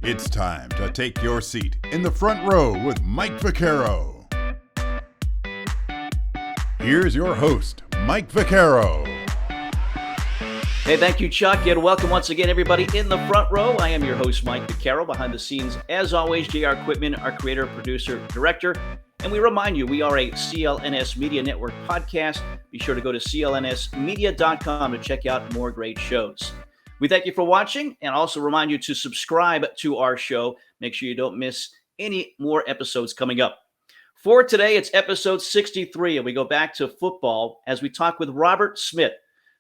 It's time to take your seat in the front row with Mike Vaccaro. Here's your host, Mike Vaccaro. Hey, thank you, Chuck, and welcome once again, everybody, in the front row. I am your host, Mike Vaccaro. Behind the scenes, as always, JR Quitman, our creator, producer, director. And we remind you, we are a CLNS Media Network podcast. Be sure to go to clnsmedia.com to check out more great shows. We thank you for watching and also remind you to subscribe to our show. Make sure you don't miss any more episodes coming up. For today, it's episode 63, and we go back to football as we talk with Robert Smith.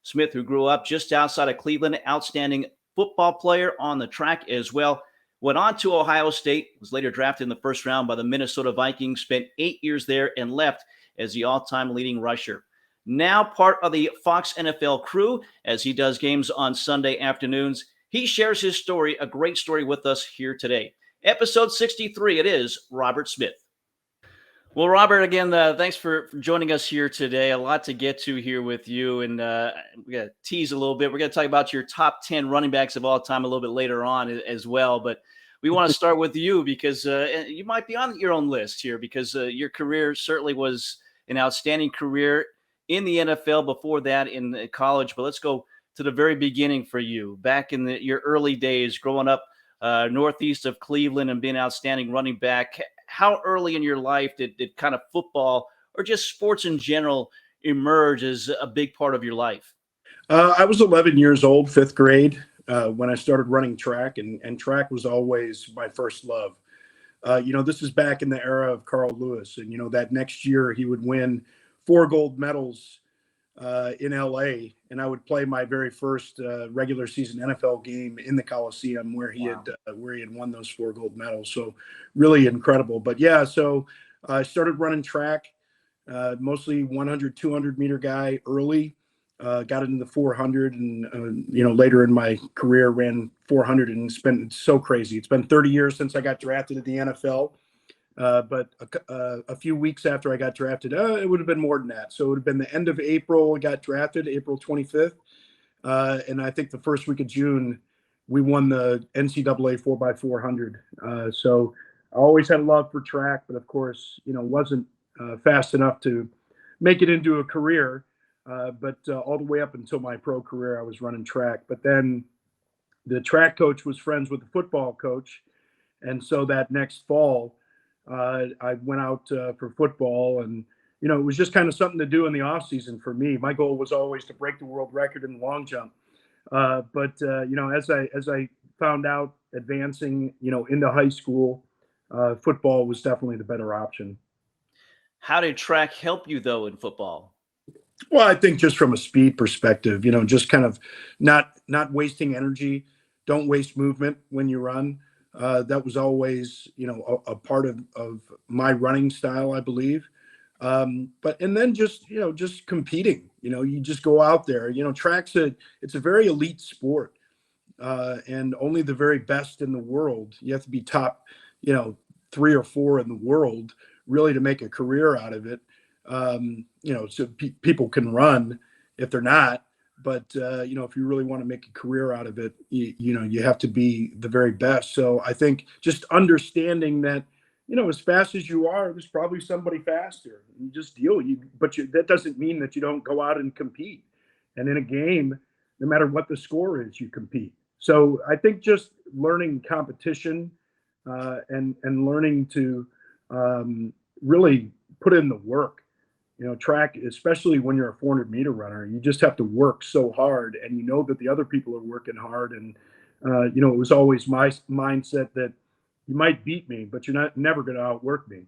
Smith, who grew up just outside of Cleveland, outstanding football player on the track as well. Went on to Ohio State, was later drafted in the first round by the Minnesota Vikings, spent 8 years there and left as the all-time leading rusher. Now part of the Fox NFL crew as he does games on Sunday afternoons. He shares his story, a great story, with us here today. Episode 63, it is Robert Smith. Well, Robert, again, thanks for joining us here today. A lot to get to here with you, and we got to tease a little bit. We're going to talk about your top 10 running backs of all time a little bit later on as well, but we want to start with you because you might be on your own list here because your career certainly was an outstanding career in the NFL, before that in college. But let's go to the very beginning for you, back in your early days, growing up northeast of Cleveland and being an outstanding running back. How early in your life did kind of football or just sports in general emerge as a big part of your life? I was 11 years old, fifth grade, when I started running track, and track was always my first love. This is back in the era of Carl Lewis, and, that next year he would win 4 gold medals in LA, and I would play my very first regular season NFL game in the Coliseum where he had won those 4 gold medals. So really incredible. But yeah, so I started running track, mostly 100, 200 meter guy early, got into the 400, and later in my career ran 400, and it's so crazy. It's been 30 years since I got drafted at the NFL. But a few weeks after I got drafted, it would have been more than that. So it would have been the end of April. I got drafted April 25th. And I think the first week of June, we won the NCAA 4x400. So I always had a love for track, but of course, wasn't fast enough to make it into a career. But all the way up until my pro career, I was running track. But then the track coach was friends with the football coach. And so that next fall, I went out for football, and it was just kind of something to do in the off season for me. My goal was always to break the world record in the long jump. But as I found out advancing, into high school, football was definitely the better option. How did track help you though in football? Well, I think just from a speed perspective, just kind of not wasting energy. Don't waste movement when you run. That was always, a part of my running style, I believe. And then just competing, you just go out there, it's a very elite sport, and only the very best in the world. You have to be top, 3 or 4 in the world really to make a career out of it. So people can run if they're not. But, if you really want to make a career out of it, you have to be the very best. So I think just understanding that, as fast as you are, there's probably somebody faster. You just deal. That doesn't mean that you don't go out and compete. And in a game, no matter what the score is, you compete. So I think just learning competition and learning to really put in the work. Track, especially when you're a 400-meter runner, you just have to work so hard, and that the other people are working hard. And, it was always my mindset that you might beat me, but you're never going to outwork me.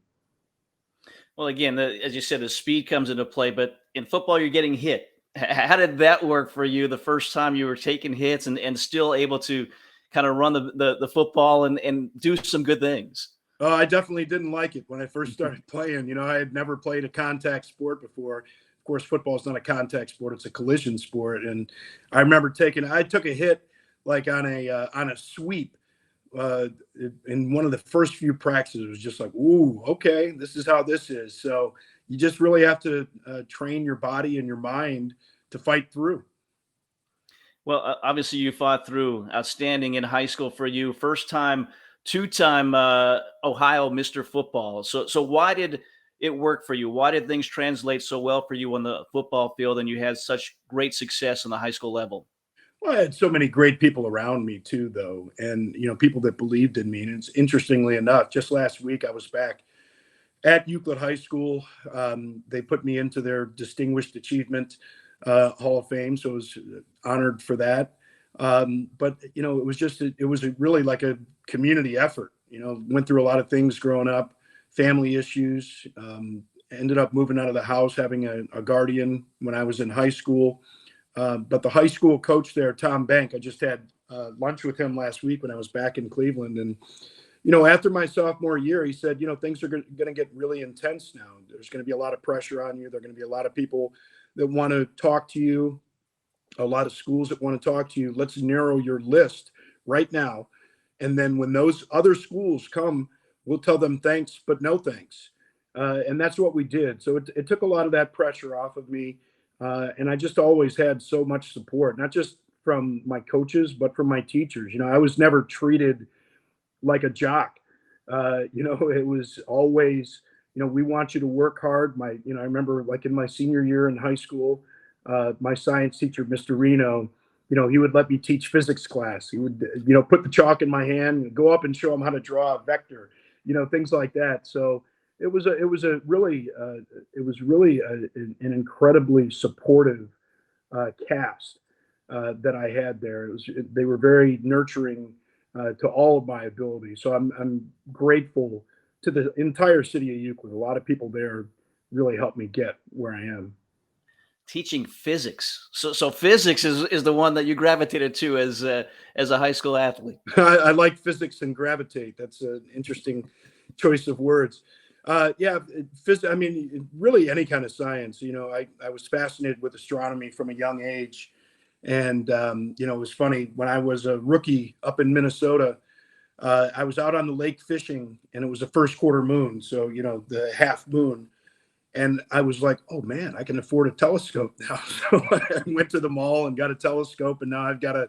Well, again, as you said, the speed comes into play, but in football, you're getting hit. How did that work for you the first time you were taking hits and still able to kind of run the football and do some good things? I definitely didn't like it when I first started playing. I had never played a contact sport before. Of course, football is not a contact sport; it's a collision sport. And I remember I took a hit like on a sweep in one of the first few practices. It was just like, ooh, okay, this is how this is. So you just really have to train your body and your mind to fight through. Well, obviously, you fought through. Outstanding in high school for you. First time, two-time Ohio Mr. Football. So why did it work for you? Why did things translate so well for you on the football field, and you had such great success on the high school level? Well, I had so many great people around me too, though, and people that believed in me. And it's interestingly enough, just last week I was back at Euclid High School. They put me into their Distinguished Achievement Hall of Fame, so I was honored for that. But it was really like a community effort. Went through a lot of things growing up, family issues. Ended up moving out of the house, having a guardian when I was in high school. But the high school coach there, Tom Bank, I just had lunch with him last week when I was back in Cleveland. And, after my sophomore year, he said, things are going to get really intense now. There's going to be a lot of pressure on you. There are going to be a lot of people that want to talk to you, a lot of schools that want to talk to you. Let's narrow your list right now. And then when those other schools come, we'll tell them thanks, but no thanks. And that's what we did. So it took a lot of that pressure off of me. And I just always had so much support, not just from my coaches, but from my teachers. I was never treated like a jock. It was always, we want you to work hard. I remember like in my senior year in high school, my science teacher, Mr. Reno, he would let me teach physics class. He would, put the chalk in my hand and go up and show them how to draw a vector, things like that. So it was really an incredibly supportive cast that I had there. They were very nurturing to all of my abilities. So I'm grateful to the entire city of Euclid. A lot of people there really helped me get where I am. Teaching physics. So physics is the one that you gravitated to as a high school athlete. I like physics and gravitate. That's an interesting choice of words. Really any kind of science. I was fascinated with astronomy from a young age. And, it was funny when I was a rookie up in Minnesota, I was out on the lake fishing and it was a first quarter moon. So, the half moon. And I was like, oh man, I can afford a telescope now. So I went to the mall and got a telescope. And now I've got a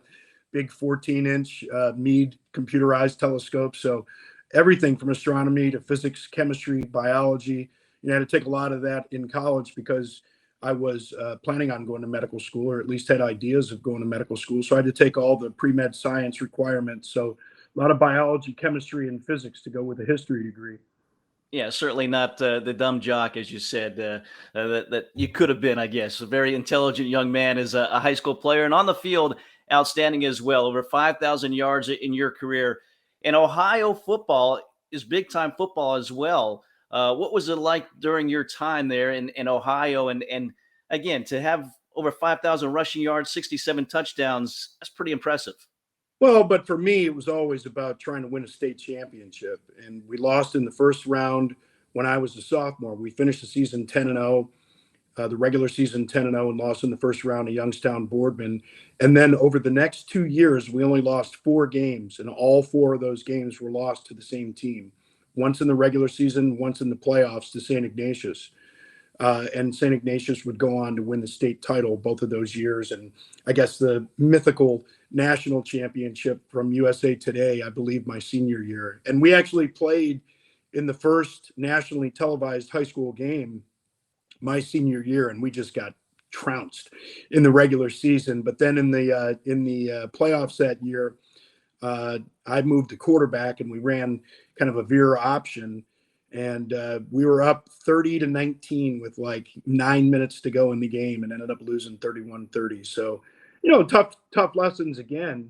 big 14-inch Meade computerized telescope. So everything from astronomy to physics, chemistry, biology, I had to take a lot of that in college because I was planning on going to medical school, or at least had ideas of going to medical school. So I had to take all the pre-med science requirements. So a lot of biology, chemistry, and physics to go with a history degree. Yeah, certainly not the dumb jock, as you said, that you could have been, I guess. A very intelligent young man as a high school player, and on the field, outstanding as well. Over 5,000 yards in your career. And Ohio football is big-time football as well. What was it like during your time there in Ohio? And again, to have over 5,000 rushing yards, 67 touchdowns, that's pretty impressive. Well, but for me, it was always about trying to win a state championship. And we lost in the first round when I was a sophomore. We finished the season 10-0, the regular season 10-0, and lost in the first round to Youngstown Boardman. And then over the next 2 years, we only lost 4 games, and all 4 of those games were lost to the same team. Once in the regular season, once in the playoffs to St. Ignatius. And St. Ignatius would go on to win the state title both of those years. And I guess the mythical national championship from USA Today, I believe, my senior year. And we actually played in the first nationally televised high school game my senior year, and we just got trounced in the regular season. But then in the playoffs that year, I moved to quarterback, and we ran kind of a veer option. And we were up 30-19 with like 9 minutes to go in the game, and ended up losing 31-30. So, tough lessons again.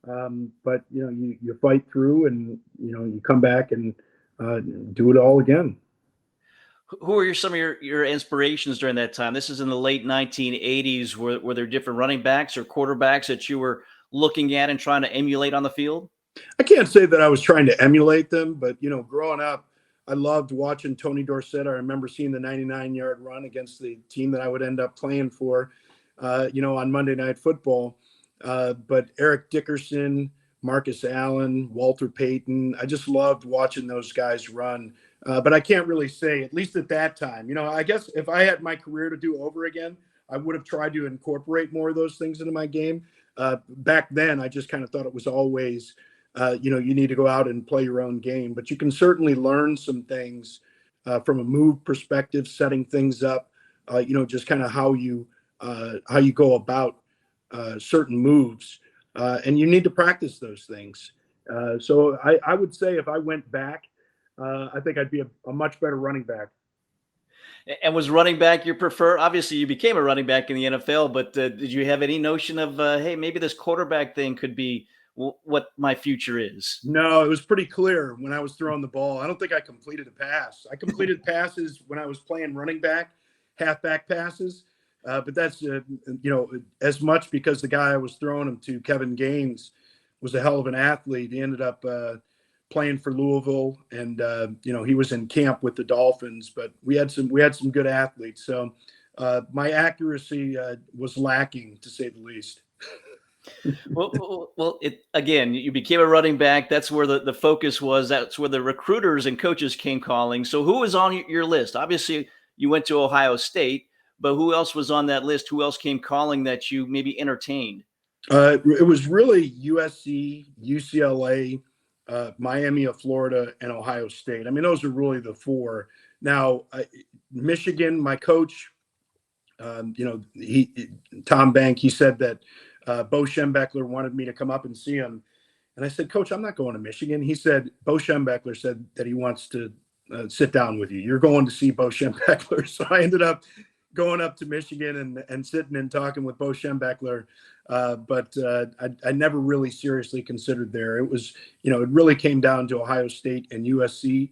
But you fight through, and you come back and do it all again. Who are some of your inspirations during that time? This is in the late 1980s. Were there different running backs or quarterbacks that you were looking at and trying to emulate on the field? I can't say that I was trying to emulate them, but growing up, I loved watching Tony Dorsett. I remember seeing the 99-yard run against the team that I would end up playing for, on Monday Night Football. But Eric Dickerson, Marcus Allen, Walter Payton, I just loved watching those guys run. But I can't really say, at least at that time, I guess if I had my career to do over again, I would have tried to incorporate more of those things into my game. Back then, I just kind of thought it was always, you need to go out and play your own game. But you can certainly learn some things from a move perspective, setting things up, just kind of how you go about certain moves. And you need to practice those things. So I would say if I went back, I think I'd be a much better running back. And was running back your prefer? Obviously, you became a running back in the NFL, but did you have any notion of, hey, maybe this quarterback thing could be what my future is? No, it was pretty clear when I was throwing the ball. I don't think I completed a pass. I completed passes when I was playing running back, halfback passes. But that's, as much because the guy I was throwing them to, Kevin Gaines, was a hell of an athlete. He ended up playing for Louisville, and he was in camp with the Dolphins. But we had some good athletes. So my accuracy was lacking, to say the least. Well, again, you became a running back. That's where the focus was. That's where the recruiters and coaches came calling. So who was on your list? Obviously, you went to Ohio State, but who else was on that list? Who else came calling that you maybe entertained? It was really USC, UCLA, Miami of Florida, and Ohio State. I mean, those are really the four. Now, Michigan, my coach, Tom Bank, he said that Bo Schembechler wanted me to come up and see him. And I said, Coach, I'm not going to Michigan. He said, Bo Schembechler said that he wants to sit down with you. You're going to see Bo Schembechler. So I ended up going up to Michigan and sitting and talking with Bo Schembechler. But I never really seriously considered there. It was, it really came down to Ohio State and USC.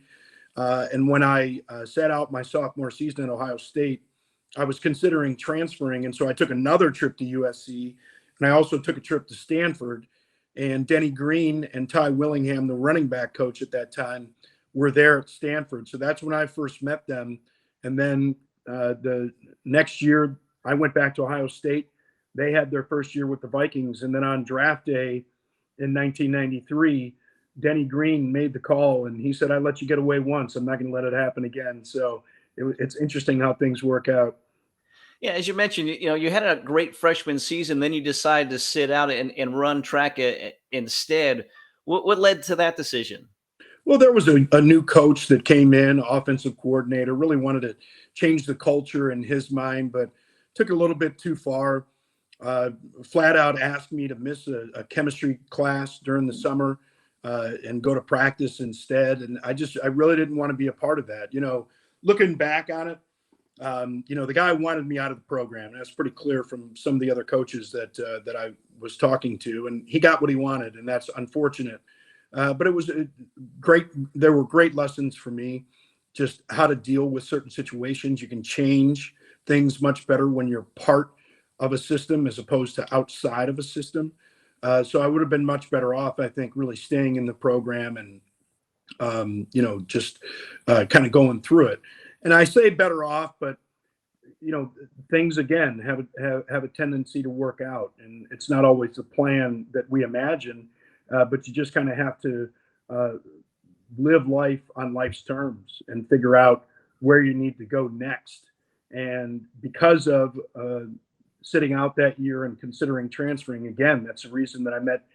And when I sat out my sophomore season at Ohio State, I was considering transferring. And so I took another trip to USC, and I also took a trip to Stanford. And Denny Green and Ty Willingham, the running back coach at that time, were there at Stanford. So that's when I first met them. And then the next year, I went back to Ohio State. They had their first year with the Vikings. And then on draft day in 1993, Denny Green made the call, and he said, I let you get away once. I'm not going to let it happen again. So it's interesting how things work out. Yeah, as you mentioned, you had a great freshman season, then you decided to sit out and run track instead. What led to that decision? Well, there was a new coach that came in, offensive coordinator, really wanted to change the culture in his mind, but took a little bit too far. Flat out asked me to miss a chemistry class during the summer and go to practice instead. And I really didn't want to be a part of that. Looking back on it, the guy wanted me out of the program. And that's pretty clear from some of the other coaches that I was talking to, and he got what he wanted, and that's unfortunate. But it was great. There were great lessons for me, just how to deal with certain situations. You can change things much better when you're part of a system as opposed to outside of a system. So I would have been much better off, I think, really staying in the program and, just kind of going through it. And I say better off, but things again have a tendency to work out, and it's not always the plan that we imagine. But you just kind of have to live life on life's terms and figure out where you need to go next. And because of sitting out that year and considering transferring again, that's the reason that I met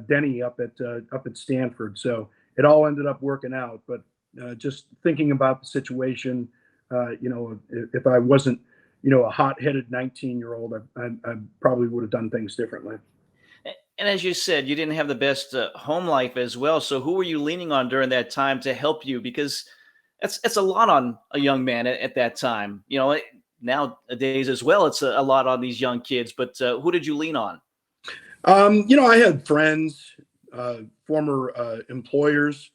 Denny up at Stanford. So it all ended up working out. But just thinking about the situation, if I wasn't, a hot-headed 19-year-old, I probably would have done things differently. And as you said, you didn't have the best home life as well. So who were you leaning on during that time to help you? Because it's a lot on a young man at that time. Nowadays as well, it's a lot on these young kids. But who did you lean on? I had friends, former employers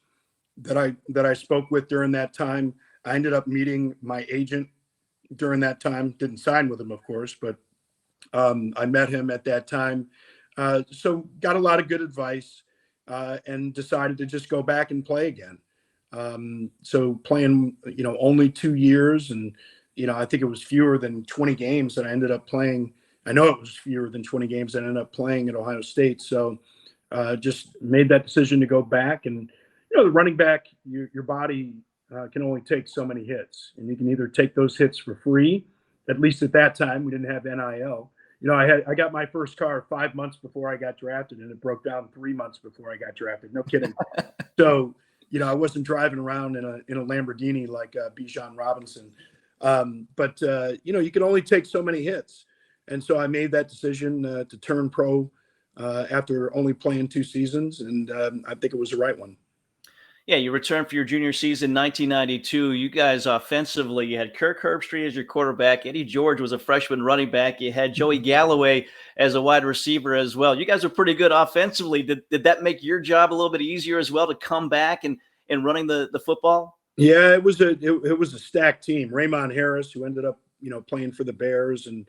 that I spoke with during that time. I ended up meeting my agent during that time. Didn't sign with him, of course, but I met him at that time. So got a lot of good advice and decided to just go back and play again. So playing, only 2 years, and, I think it was fewer than 20 games that I ended up playing. I know it was fewer than 20 games that I ended up playing at Ohio State. So just made that decision to go back. And, the running back, your body can only take so many hits, and you can either take those hits for free. At least at that time, we didn't have NIL. I got my first car 5 months before I got drafted, and it broke down 3 months before I got drafted. No kidding. So, I wasn't driving around in a Lamborghini like Bijan Robinson. But you can only take so many hits. And so I made that decision to turn pro after only playing 2 seasons. And I think it was the right one. Yeah, you returned for your junior season, 1992. You guys offensively, you had Kirk Herbstreit as your quarterback. Eddie George was a freshman running back. You had Joey Galloway as a wide receiver as well. You guys were pretty good offensively. Did that make your job a little bit easier as well to come back and running the football? Yeah, it was a stacked team. Raymond Harris, who ended up playing for the Bears and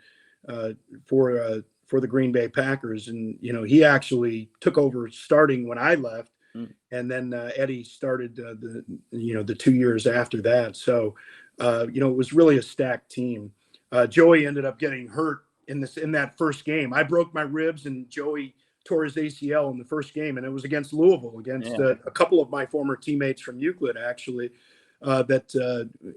for the Green Bay Packers, and he actually took over starting when I left. And then Eddie started the 2 years after that. So, it was really a stacked team. Joey ended up getting hurt in that first game. I broke my ribs and Joey tore his ACL in the first game, and it was against Louisville, against a couple of my former teammates from Euclid, actually. That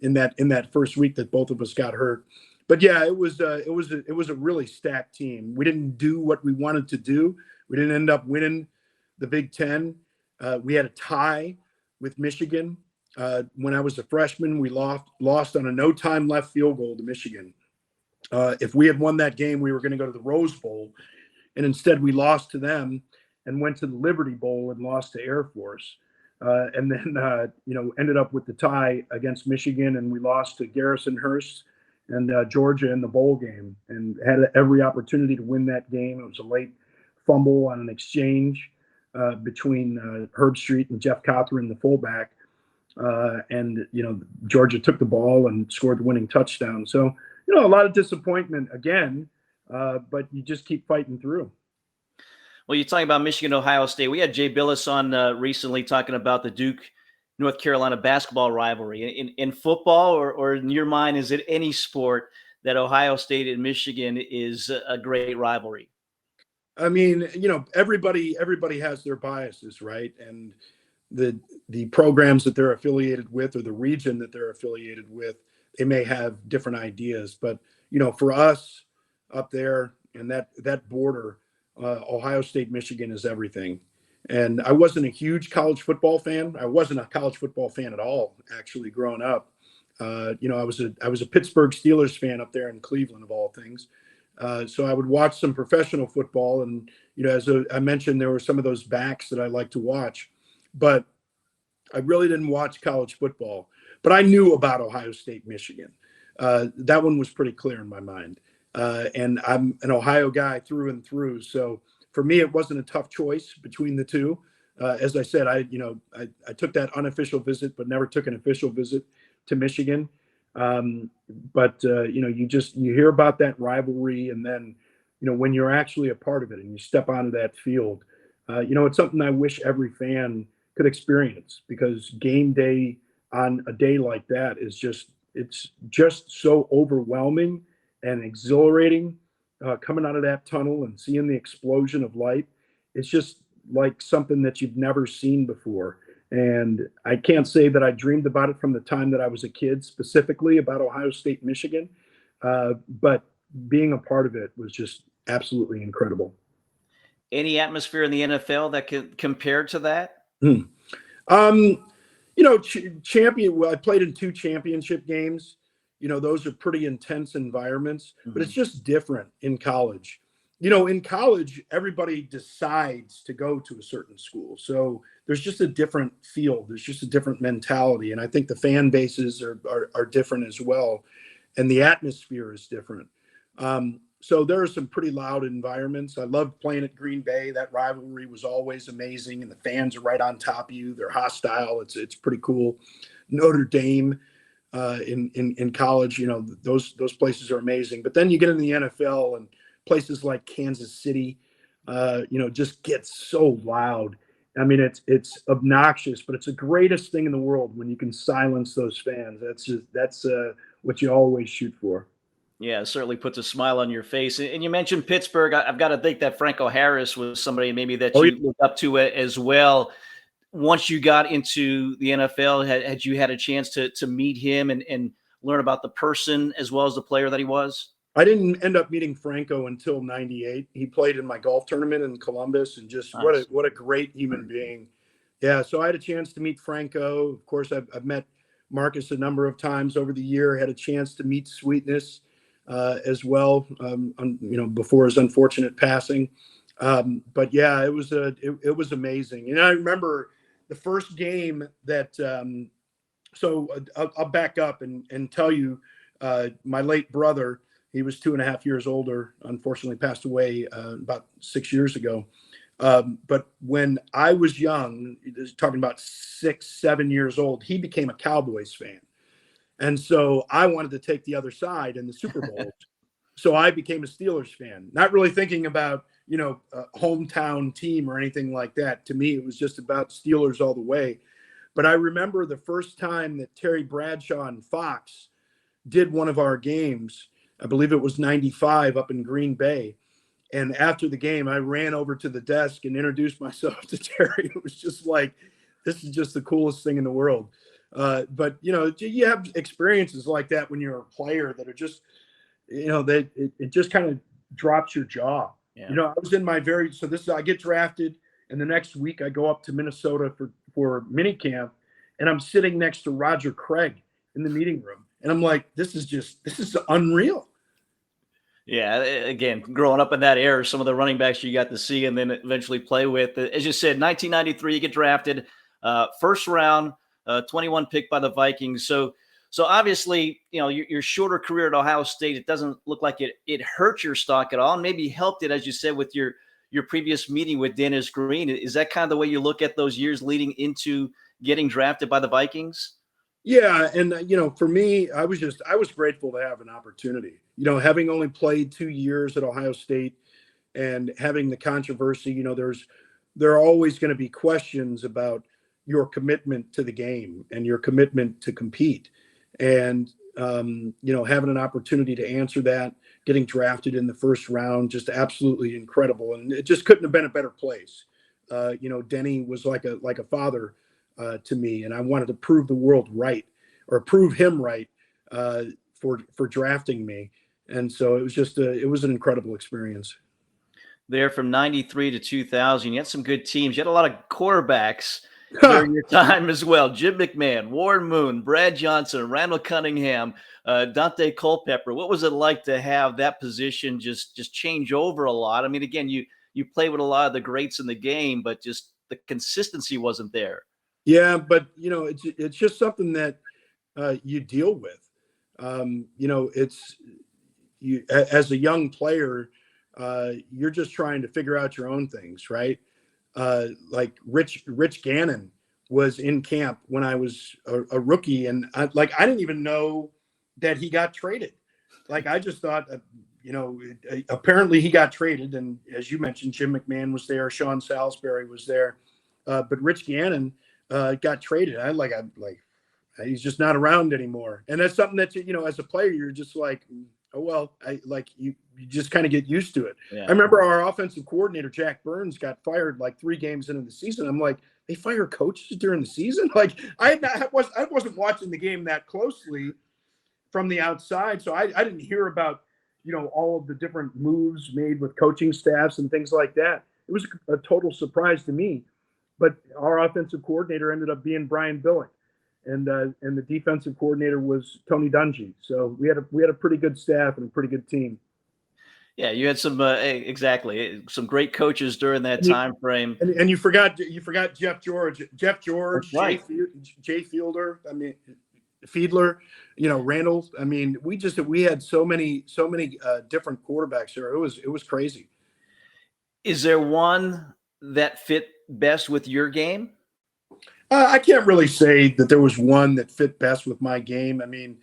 in that first week that both of us got hurt. But yeah, it was a really stacked team. We didn't do what we wanted to do. We didn't end up winning the Big Ten. We had a tie with Michigan. When I was a freshman, we lost on a no-time left field goal to Michigan. If we had won that game, we were going to go to the Rose Bowl. And instead, we lost to them and went to the Liberty Bowl and lost to Air Force. And then, ended up with the tie against Michigan, and we lost to Garrison-Hurst and Georgia in the bowl game, and had every opportunity to win that game. It was a late fumble on an exchange between Herbstreit and Jeff Cothran, the fullback. And Georgia took the ball and scored the winning touchdown. So, a lot of disappointment again, but you just keep fighting through. Well, you're talking about Michigan, Ohio State. We had Jay Billis on recently talking about the Duke, North Carolina basketball rivalry. In football, or in your mind, is it any sport that Ohio State and Michigan is a great rivalry? I mean, everybody has their biases, right? And the programs that they're affiliated with, or the region that they're affiliated with, they may have different ideas. But, for us up there and that border, Ohio State, Michigan is everything. And I wasn't a huge college football fan. I wasn't a college football fan at all, actually, growing up. I was a Pittsburgh Steelers fan up there in Cleveland, of all things. So I would watch some professional football, and as I mentioned, there were some of those backs that I like to watch, but I really didn't watch college football. But I knew about Ohio State, Michigan. That one was pretty clear in my mind. And I'm an Ohio guy through and through. So for me, it wasn't a tough choice between the two. As I said, I took that unofficial visit, but never took an official visit to Michigan. But you hear about that rivalry, and then, when you're actually a part of it and you step onto that field, it's something I wish every fan could experience, because game day on a day like that it's just so overwhelming and exhilarating, coming out of that tunnel and seeing the explosion of light. It's just like something that you've never seen before. And I can't say that I dreamed about it from the time that I was a kid, specifically about Ohio State, Michigan. But being a part of it was just absolutely incredible. Any atmosphere in the NFL that could compare to that? I played in 2 championship games. Those are pretty intense environments, but it's just different in college. In college, everybody decides to go to a certain school. So there's just a different field. There's just a different mentality. And I think the fan bases are different as well. And the atmosphere is different. So there are some pretty loud environments. I loved playing at Green Bay. That rivalry was always amazing. And the fans are right on top of you. They're hostile. It's pretty cool. Notre Dame in college, those places are amazing. But then you get in the NFL, and places like Kansas City, just get so loud. I mean, it's obnoxious, but it's the greatest thing in the world when you can silence those fans. That's what you always shoot for. Yeah, it certainly puts a smile on your face. And you mentioned Pittsburgh. I've got to think that Franco Harris was somebody maybe that you looked up to as well. Once you got into the NFL, had you had a chance to meet him and learn about the person as well as the player that he was? I didn't end up meeting Franco until '98. He played in my golf tournament in Columbus, and just Nice. what a great human being. Yeah, so I had a chance to meet Franco. Of course, I've met Marcus a number of times over the year. Had a chance to meet Sweetness as well, before his unfortunate passing. But yeah, it was amazing. And I remember the first game that. So I'll back up and tell you, my late brother. He was 2.5 years older. Unfortunately, passed away about 6 years ago. But when I was young, talking about 6, 7 years old, he became a Cowboys fan. And so I wanted to take the other side in the Super Bowl. So I became a Steelers fan, not really thinking about, a hometown team or anything like that. To me, it was just about Steelers all the way. But I remember the first time that Terry Bradshaw and Fox did one of our games. I believe it was '95 up in Green Bay. And after the game, I ran over to the desk and introduced myself to Terry. It was just like, this is just the coolest thing in the world. But, you have experiences like that when you're a player that are just, it just kind of drops your jaw. Yeah. I was in I get drafted, and the next week I go up to Minnesota for minicamp, and I'm sitting next to Roger Craig in the meeting room. And I'm like, this is unreal. Yeah, again, growing up in that era, some of the running backs you got to see and then eventually play with. As you said, 1993, you get drafted, first round, 21 pick by the Vikings. So obviously, your shorter career at Ohio State, it doesn't look like it hurt your stock at all, and maybe helped it, as you said, with your previous meeting with Dennis Green. Is that kind of the way you look at those years leading into getting drafted by the Vikings? Yeah, and for me, I was grateful to have an opportunity. Having only played 2 years at Ohio State and having the controversy, there are always going to be questions about your commitment to the game and your commitment to compete. And having an opportunity to answer that, getting drafted in the first round, just absolutely incredible. And it just couldn't have been a better place. Denny was like a father to me, and I wanted to prove the world right, or prove him right, for drafting me. And so it was an incredible experience. There from 93 to 2000, you had some good teams. You had a lot of quarterbacks during your time as well. Jim McMahon, Warren Moon, Brad Johnson, Randall Cunningham, Dante Culpepper. What was it like to have that position just change over a lot? I mean, again, you play with a lot of the greats in the game, but just the consistency wasn't there. Yeah, but it's just something that you deal with. It's you as a young player, you're just trying to figure out your own things, right? Like Rich Gannon was in camp when I was a rookie, and I didn't even know that he got traded. Like, I just thought, apparently he got traded, and as you mentioned, Jim McMahon was there, Sean Salisbury was there, but Rich Gannon got traded. He's just not around anymore. And that's something that, as a player, you're just like, oh, well, you just kind of get used to it. Yeah. I remember our offensive coordinator, Jack Burns, got fired like 3 games into the season. I'm like, they fire coaches during the season? Like, I wasn't watching the game that closely from the outside. So I didn't hear about, all of the different moves made with coaching staffs and things like that. It was a total surprise to me. But our offensive coordinator ended up being Brian Billick, and the defensive coordinator was Tony Dungy. So we had a pretty good staff and a pretty good team. Yeah, you had some some great coaches during that time frame. And you forgot Jeff George, right. Jay Fielder. I mean, Fiedler, Randall. I mean, we had so many different quarterbacks there. It was crazy. Is there one that fit best with your game? I can't really say that there was one that fit best with my game. I mean,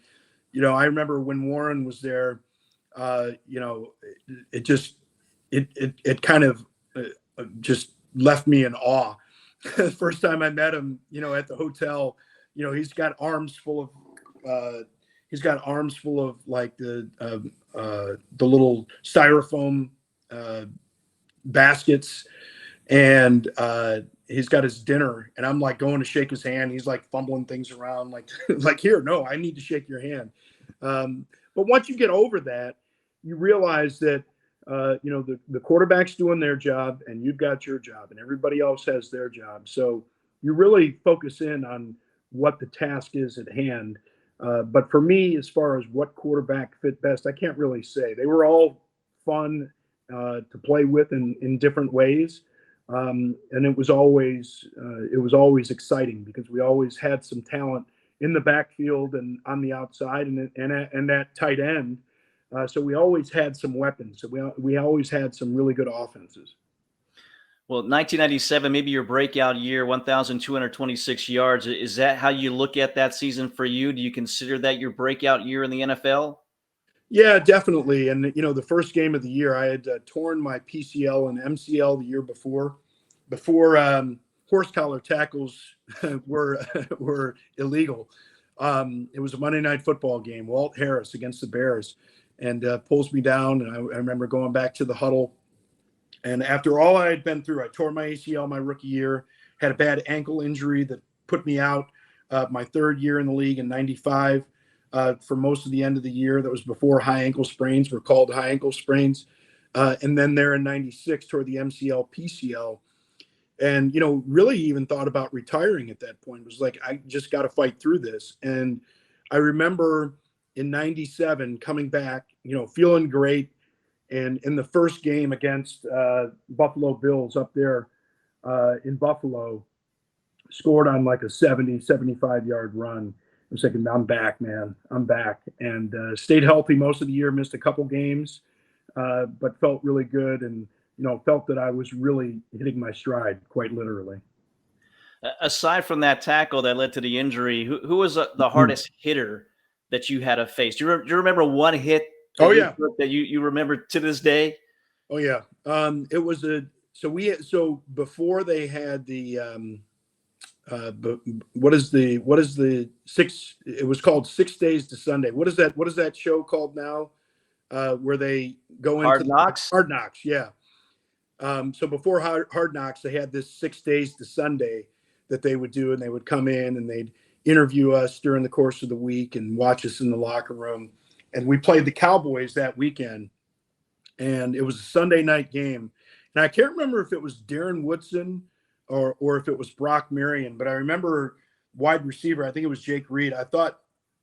I remember when Warren was there, it kind of just left me in awe. The first time I met him, at the hotel, he's got arms full of like the little styrofoam baskets. And he's got his dinner, and I'm like going to shake his hand. He's like fumbling things around, like here, no, I need to shake your hand. But once you get over that, you realize that, the quarterback's doing their job and you've got your job and everybody else has their job. So you really focus in on what the task is at hand. But for me, as far as what quarterback fit best, I can't really say. They were all fun to play with in different ways. And it was always exciting because we always had some talent in the backfield and on the outside and that tight end. So we always had some weapons. So we always had some really good offenses. Well, 1997, maybe your breakout year, 1,226 yards. Is that how you look at that season for you? Do you consider that your breakout year in the NFL? Yeah, definitely. And the first game of the year, I had torn my PCL and MCL the year before horse collar tackles were illegal. It was a Monday Night Football game. Walt Harris against the Bears, and pulls me down. And I remember going back to the huddle. And after all I had been through, I tore my ACL my rookie year, had a bad ankle injury that put me out my third year in the league in '95 for most of the end of the year. That was before high ankle sprains were called high ankle sprains. And then there in '96 toward the MCL, PCL. And, really even thought about retiring at that point. It was like, I just got to fight through this. And I remember in '97 coming back, feeling great. And in the first game against Buffalo Bills up there in Buffalo, scored on like a 75-yard run. I was thinking, I'm back, man. I'm back. And stayed healthy most of the year, missed a couple games, but felt really good and, felt that I was really hitting my stride, quite literally. Aside from that tackle that led to the injury, who was the hardest hitter that you had to face? Do you remember one hit that you remember to this day? Oh yeah. It was so before they had the what is the six, it was called 6 Days to Sunday. What is that show called now? Where they go into Hard Knocks? Hard Knocks, yeah. So before Hard Knocks, they had this 6 Days to Sunday that they would do, and they would come in and they'd interview us during the course of the week and watch us in the locker room. And we played the Cowboys that weekend, and it was a Sunday night game. And I can't remember if it was Darren Woodson or if it was Brock Marion, but I remember wide receiver, I think it was Jake Reed. I thought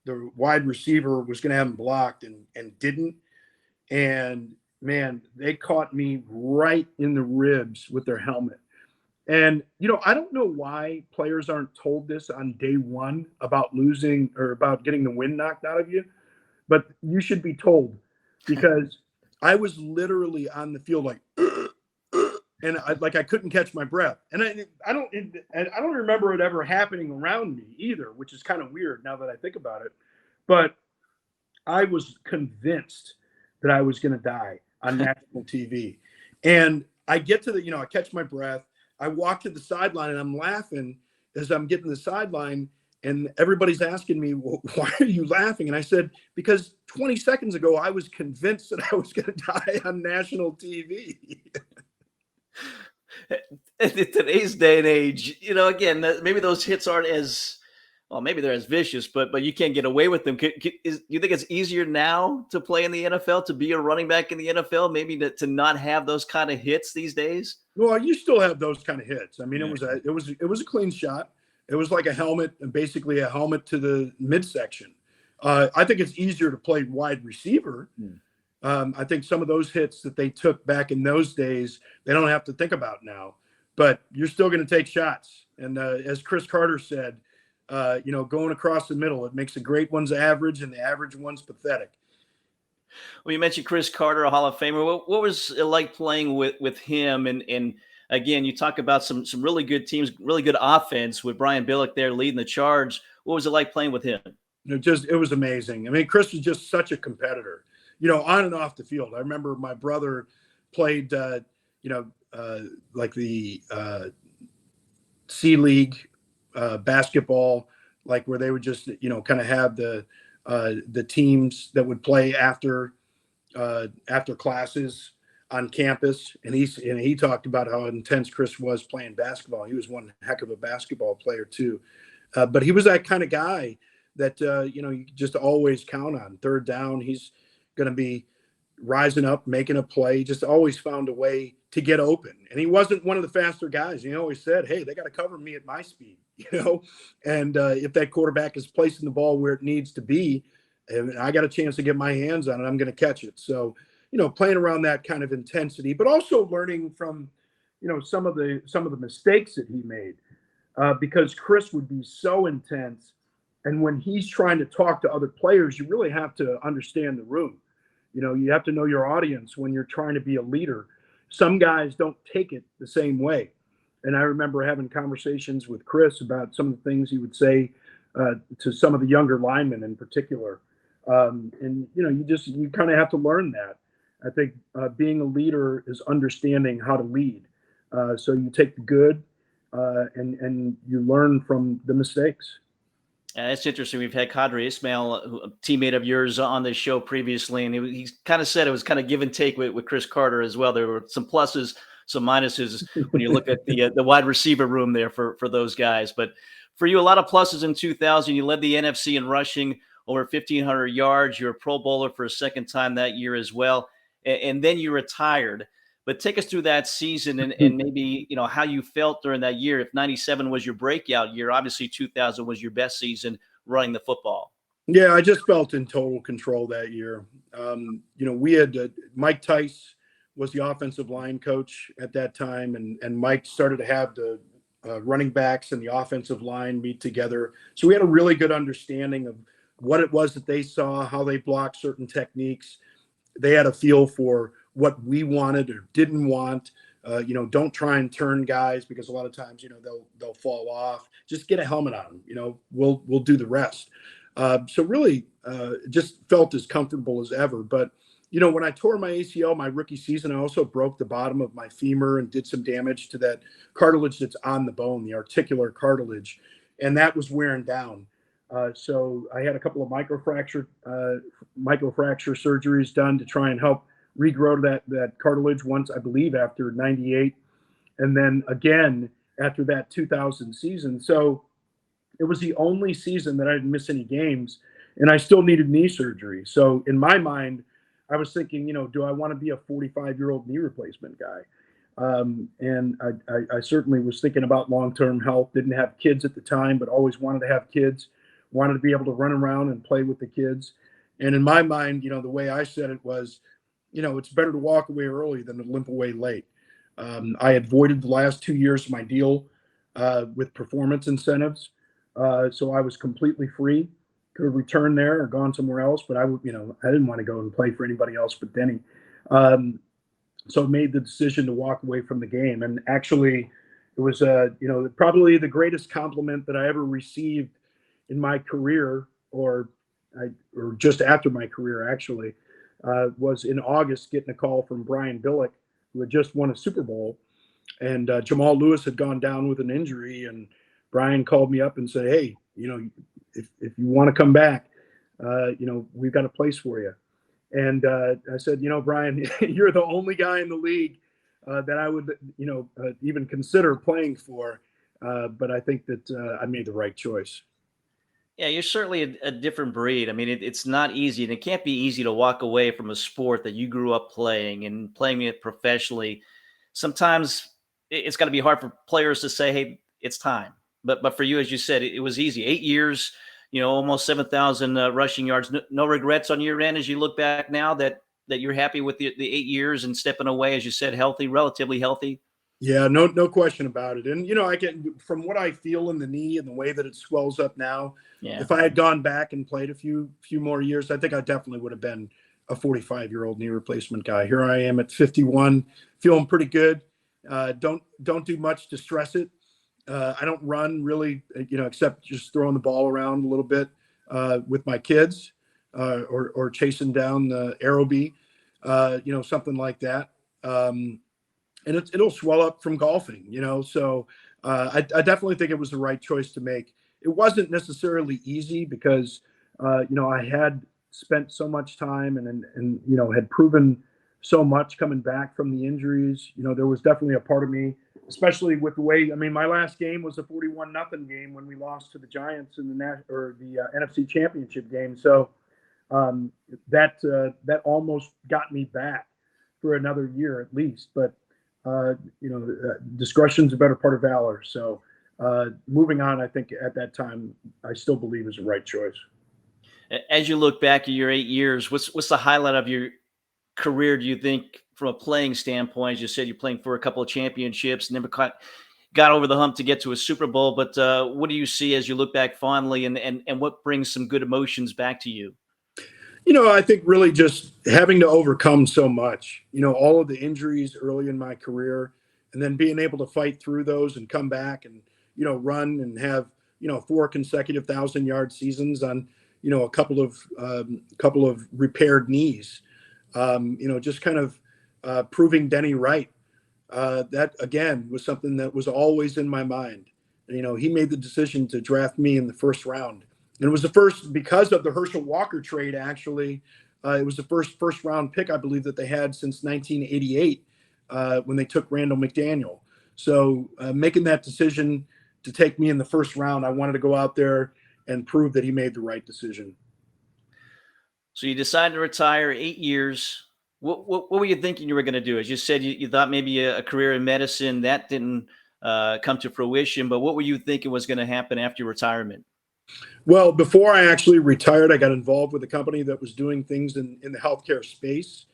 the wide receiver was going to have him blocked and didn't. And man, they caught me right in the ribs with their helmet. And, I don't know why players aren't told this on day one about losing or about getting the wind knocked out of you, but you should be told, because I was literally on the field like, and I couldn't catch my breath. And I don't remember it ever happening around me either, which is kind of weird now that I think about it. But I was convinced that I was going to die on national TV. And I get to I catch my breath. I walk to the sideline and I'm laughing as I'm getting to the sideline, and everybody's asking me, well, why are you laughing? And I said, because 20 seconds ago, I was convinced that I was going to die on national TV. In today's day and age, again, maybe those hits aren't as, well, maybe they're as vicious, but you can't get away with them. Do you think it's easier now to play in the NFL, to be a running back in the NFL, maybe to not have those kind of hits these days? Well, you still have those kind of hits. I mean, it was a clean shot. It was like a helmet, basically a helmet to the midsection. I think it's easier to play wide receiver. I think some of those hits that they took back in those days, they don't have to think about now. But you're still going to take shots. And as Chris Carter said, going across the middle, it makes the great ones average and the average ones pathetic. Well, you mentioned Chris Carter, a Hall of Famer. What was it like playing with him? And again, you talk about some really good teams, really good offense with Brian Billick there leading the charge. What was it like playing with him? It was amazing. I mean, Chris was just such a competitor, on and off the field. I remember my brother played, like the C League basketball, like where they would just, kind of have the teams that would play after classes on campus. And he talked about how intense Chris was playing basketball. He was one heck of a basketball player too. But he was that kind of guy that, you could just always count on. Third down, he's going to be, rising up, making a play, just always found a way to get open. And he wasn't one of the faster guys. He always said, hey, they got to cover me at my speed, and if that quarterback is placing the ball where it needs to be, and I got a chance to get my hands on it, I'm going to catch it. So, playing around that kind of intensity, but also learning from, some of the mistakes that he made, because Chris would be so intense. And when he's trying to talk to other players, you really have to understand the room. You have to know your audience when you're trying to be a leader. Some guys don't take it the same way. And I remember having conversations with Chris about some of the things he would say to some of the younger linemen in particular. And you kind of have to learn that. I think being a leader is understanding how to lead. So you take the good and you learn from the mistakes. It's interesting. We've had Kadri Ismail, a teammate of yours, on this show previously, and he kind of said it was kind of give and take with Chris Carter as well. There were some pluses, some minuses when you look at the wide receiver room there for those guys. But for you, a lot of pluses in 2000. You led the NFC in rushing, over 1,500 yards. You're a Pro Bowler for a second time that year as well, and then you retired. But take us through that season and maybe, how you felt during that year. If 97 was your breakout year, obviously 2000 was your best season running the football. Yeah, I just felt in total control that year. We had Mike Tice was the offensive line coach at that time, and Mike started to have the running backs and the offensive line meet together. So we had a really good understanding of what it was that they saw, how they blocked certain techniques. They had a feel for what we wanted or didn't want. Don't try and turn guys, because a lot of times, they'll fall off. Just get a helmet on them. We'll do the rest. So really just felt as comfortable as ever. But, when I tore my ACL my rookie season, I also broke the bottom of my femur and did some damage to that cartilage that's on the bone, the articular cartilage. And that was wearing down. So I had a couple of microfracture surgeries done to try and help regrow that cartilage once, I believe, after 98. And then again, after that 2000 season. So it was the only season that I didn't miss any games, and I still needed knee surgery. So in my mind, I was thinking, do I want to be a 45-year-old knee replacement guy? And I certainly was thinking about long-term health. Didn't have kids at the time, but always wanted to have kids, wanted to be able to run around and play with the kids. And in my mind, the way I said it was, it's better to walk away early than to limp away late. I had voided the last 2 years of my deal with performance incentives. So I was completely free. Could have returned there or gone somewhere else, but I didn't want to go and play for anybody else but Denny. So I made the decision to walk away from the game. And actually, it was probably the greatest compliment that I ever received in my career, or just after my career, actually. Was in August getting a call from Brian Billick, who had just won a Super Bowl, and Jamal Lewis had gone down with an injury, and Brian called me up and said, hey, if you want to come back, we've got a place for you. And I said, Brian, you're the only guy in the league that I would, even consider playing for. But I think that I made the right choice. Yeah, you're certainly a different breed. I mean, it's not easy, and it can't be easy to walk away from a sport that you grew up playing and playing it professionally. Sometimes it's got to be hard for players to say, hey, it's time. But for you, as you said, it was easy. 8 years, almost 7,000 rushing yards. No regrets on your end as you look back now that you're happy with the 8 years and stepping away, as you said, healthy, relatively healthy. Yeah, no question about it. And, I can, from what I feel in the knee and the way that it swells up now, if I had gone back and played a few more years, I think I definitely would have been a 45-year-old knee replacement guy. Here I am at 51, feeling pretty good. Don't do much to stress it. I don't run really, except just throwing the ball around a little bit with my kids or chasing down the Aerobee, something like that. And it'll swell up from golfing, So I definitely think it was the right choice to make. It wasn't necessarily easy because, I had spent so much time and had proven so much coming back from the injuries. There was definitely a part of me, especially with the way, my last game was a 41-0 game when we lost to the Giants in the NFC Championship game. So That almost got me back for another year at least. But discretion's a better part of valor. So moving on, I think at that time, I still believe is the right choice. As you look back at your 8 years, what's the highlight of your career, do you think, from a playing standpoint? As you said, you're playing for a couple of championships, never got over the hump to get to a Super Bowl. But what do you see as you look back fondly, and what brings some good emotions back to you? I think really just having to overcome so much, all of the injuries early in my career, and then being able to fight through those and come back and, run and have, 4 consecutive 1,000-yard seasons on, a couple of repaired knees. Just kind of proving Denny right. That again was something that was always in my mind. He made the decision to draft me in the first round. And it was the first, because of the Herschel Walker trade, actually, it was the first round pick, I believe, that they had since 1988 when they took Randall McDaniel. So making that decision to take me in the first round, I wanted to go out there and prove that he made the right decision. So you decided to retire, 8 years. What were you thinking you were going to do? As you said, you thought maybe a career in medicine. That didn't come to fruition. But what were you thinking was going to happen after your retirement? Well, before I actually retired, I got involved with a company that was doing things in the healthcare space.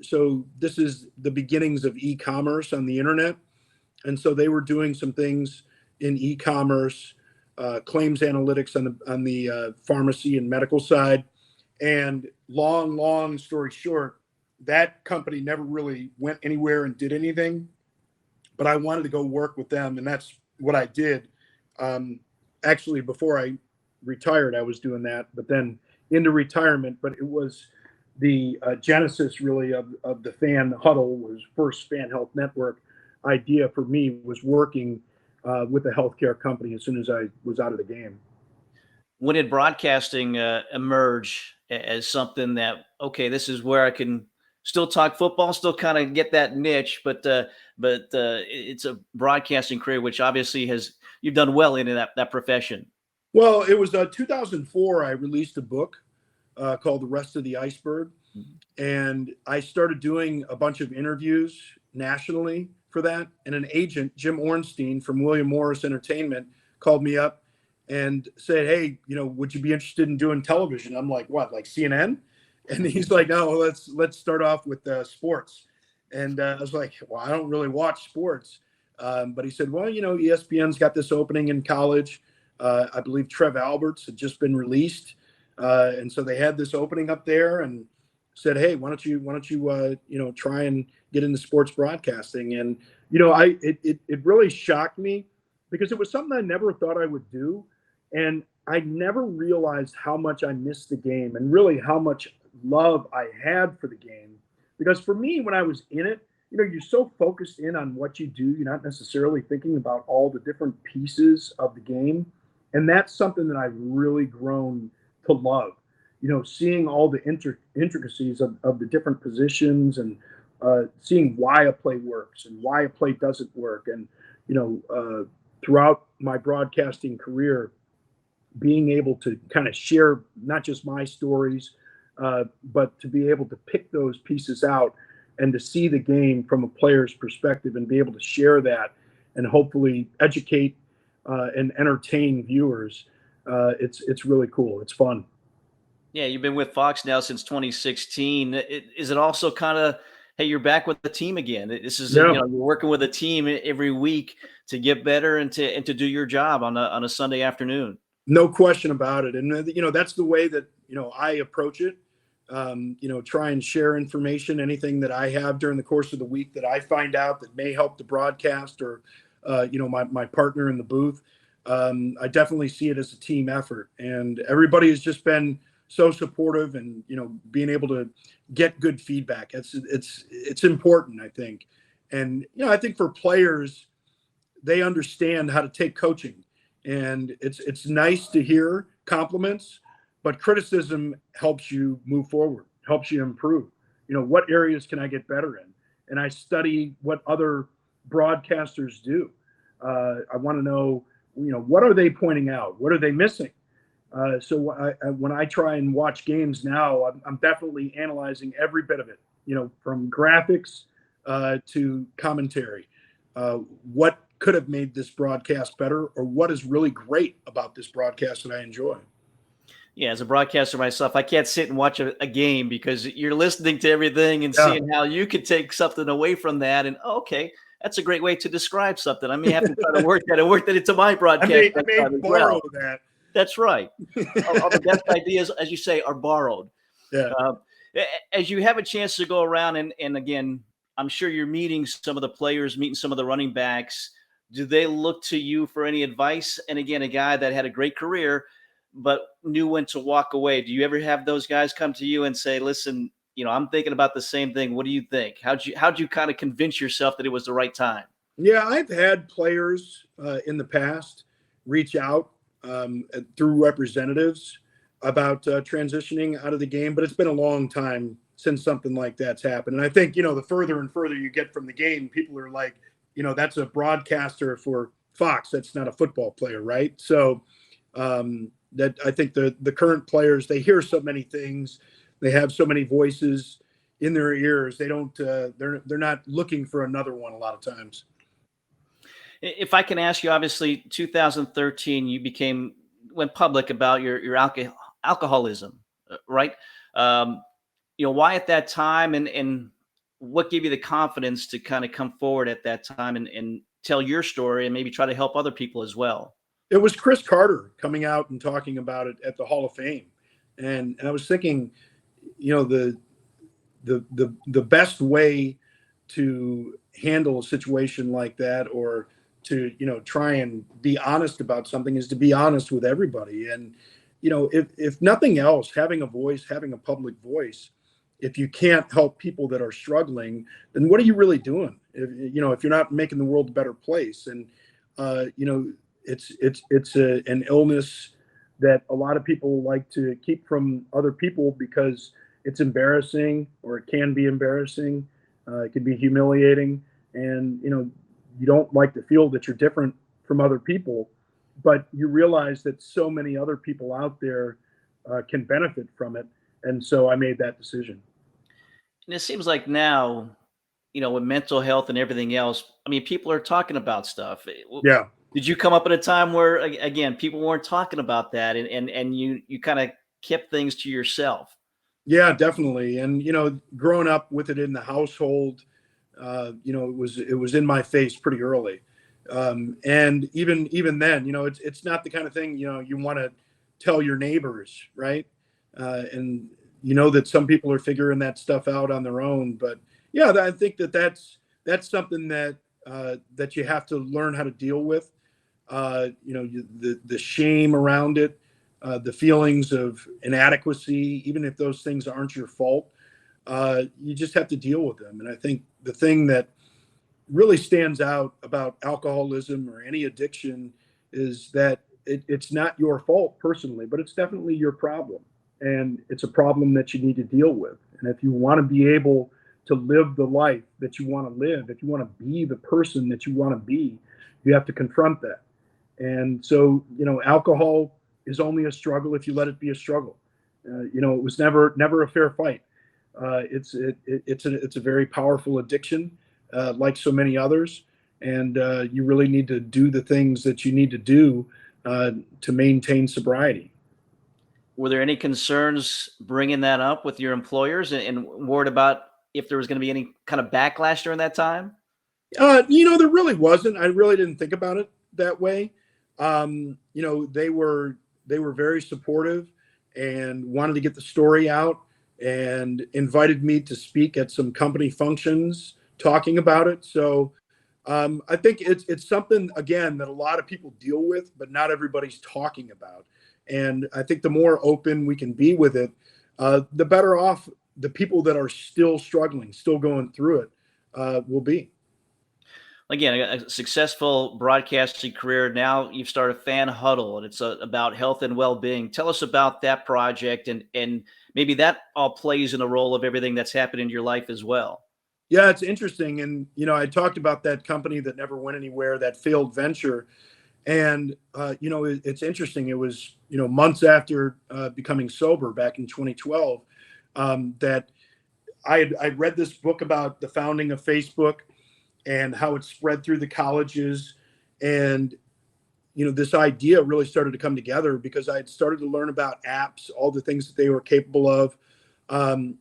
So this is the beginnings of e-commerce on the internet. And so they were doing some things in e-commerce, claims analytics on the pharmacy and medical side. And long story short, that company never really went anywhere and did anything. But I wanted to go work with them, and that's what I did. Actually, before I retired, I was doing that, but then into retirement. But it was the genesis really of the Huddle was first Fan Health Network idea for me, was working with a healthcare company as soon as I was out of the game. When did broadcasting emerge as something that, okay, this is where I can still talk football, still kind of get that niche, but it's a broadcasting career, which obviously you've done well in that profession. Well, it was 2004. I released a book called The Rest of the Iceberg. And I started doing a bunch of interviews nationally for that. And an agent, Jim Ornstein from William Morris Entertainment, called me up and said, hey, would you be interested in doing television? I'm like, what, like CNN? And he's like, no, let's start off with sports. And I was like, well, I don't really watch sports. But he said, well, ESPN's got this opening in college. I believe Trev Alberts had just been released. And so they had this opening up there and said, hey, why don't you try and get into sports broadcasting? And, it really shocked me because it was something I never thought I would do. And I never realized how much I missed the game and really how much love I had for the game. Because for me, when I was in it, you're so focused in on what you do, you're not necessarily thinking about all the different pieces of the game. And that's something that I've really grown to love, seeing all the intricacies of the different positions and seeing why a play works and why a play doesn't work. And, throughout my broadcasting career, being able to kind of share not just my stories, but to be able to pick those pieces out and to see the game from a player's perspective and be able to share that and hopefully educate and entertain viewers. It's really cool. It's fun. Yeah, you've been with Fox now since 2016. Is it also kind of, hey, you're back with the team again? This is you're working with a team every week to get better and to do your job on a Sunday afternoon. No question about it. And that's the way that I approach it. Try and share information, anything that I have during the course of the week that I find out that may help the broadcast or my partner in the booth. I definitely see it as a team effort, and everybody has just been so supportive and being able to get good feedback. It's important, I think. And I think for players, they understand how to take coaching, and it's nice to hear compliments, but criticism helps you move forward, helps you improve. What areas can I get better in? And I study what other broadcasters do. I want to know, what are they pointing out? What are they missing? When I try and watch games now, I'm definitely analyzing every bit of it, from graphics to commentary. What could have made this broadcast better, or what is really great about this broadcast that I enjoy? Yeah, as a broadcaster myself, I can't sit and watch a game because you're listening to everything and Yeah. seeing how you could take something away from that. And okay, that's a great way to describe something. I may have to try to work that into my broadcast I next may time as borrow well. that. That's right. All the best ideas, as you say, are borrowed. Yeah. As you have a chance to go around and again, I'm sure you're meeting some of the players, meeting some of the running backs. Do they look to you for any advice? And again, a guy that had a great career, but knew when to walk away. Do you ever have those guys come to you and say, listen, I'm thinking about the same thing. What do you think? How'd you kind of convince yourself that it was the right time? Yeah, I've had players in the past reach out through representatives about transitioning out of the game, but it's been a long time since something like that's happened. And I think, the further and further you get from the game, people are like, that's a broadcaster for Fox. That's not a football player, right? So that I think the current players, they hear so many things, they have so many voices in their ears. They don't, they're not looking for another one a lot of times. If I can ask you, obviously, 2013, went public about your alcoholism, right? Um, why at that time, and what gave you the confidence to kind of come forward at that time and tell your story and maybe try to help other people as well? It was Chris Carter coming out and talking about it at the Hall of Fame, and I was thinking, the best way to handle a situation like that, or to try and be honest about something, is to be honest with everybody. And if nothing else, having a voice, having a public voice, if you can't help people that are struggling, then what are you really doing? If you're not making the world a better place. And it's an illness that a lot of people like to keep from other people because it's embarrassing, or it can be embarrassing. It can be humiliating, and you don't like to feel that you're different from other people, but you realize that so many other people out there can benefit from it. And so I made that decision. And it seems like now, with mental health and everything else, I mean, people are talking about stuff. Yeah. Did you come up at a time where, again, people weren't talking about that, and you kind of kept things to yourself? Yeah, definitely. And growing up with it in the household, it was in my face pretty early. And even then, it's not the kind of thing you want to tell your neighbors, right? And that some people are figuring that stuff out on their own. But yeah, I think that's something that that you have to learn how to deal with. The shame around it, the feelings of inadequacy, even if those things aren't your fault, you just have to deal with them. And I think the thing that really stands out about alcoholism or any addiction is that it's not your fault personally, but it's definitely your problem. And it's a problem that you need to deal with. And if you want to be able to live the life that you want to live, if you want to be the person that you want to be, you have to confront that. And so, alcohol is only a struggle if you let it be a struggle. It was never a fair fight. It's a very powerful addiction, like so many others, and you really need to do the things that you need to do to maintain sobriety. Were there any concerns bringing that up with your employers, and worried about if there was going to be any kind of backlash during that time? There really wasn't. I really didn't think about it that way. They were very supportive and wanted to get the story out, and invited me to speak at some company functions talking about it. So I think it's something, again, that a lot of people deal with, but not everybody's talking about. And I think the more open we can be with it, the better off the people that are still struggling, still going through it, will be. Again, a successful broadcasting career. Now you've started Fan Huddle, and it's about health and well-being. Tell us about that project, and maybe that all plays in a role of everything that's happened in your life as well. Yeah, it's interesting. And, I talked about that company that never went anywhere, that failed venture. And, it's interesting. It was, months after becoming sober back in 2012 that I'd read this book about the founding of Facebook and how it spread through the colleges. And, this idea really started to come together because I had started to learn about apps, all the things that they were capable of.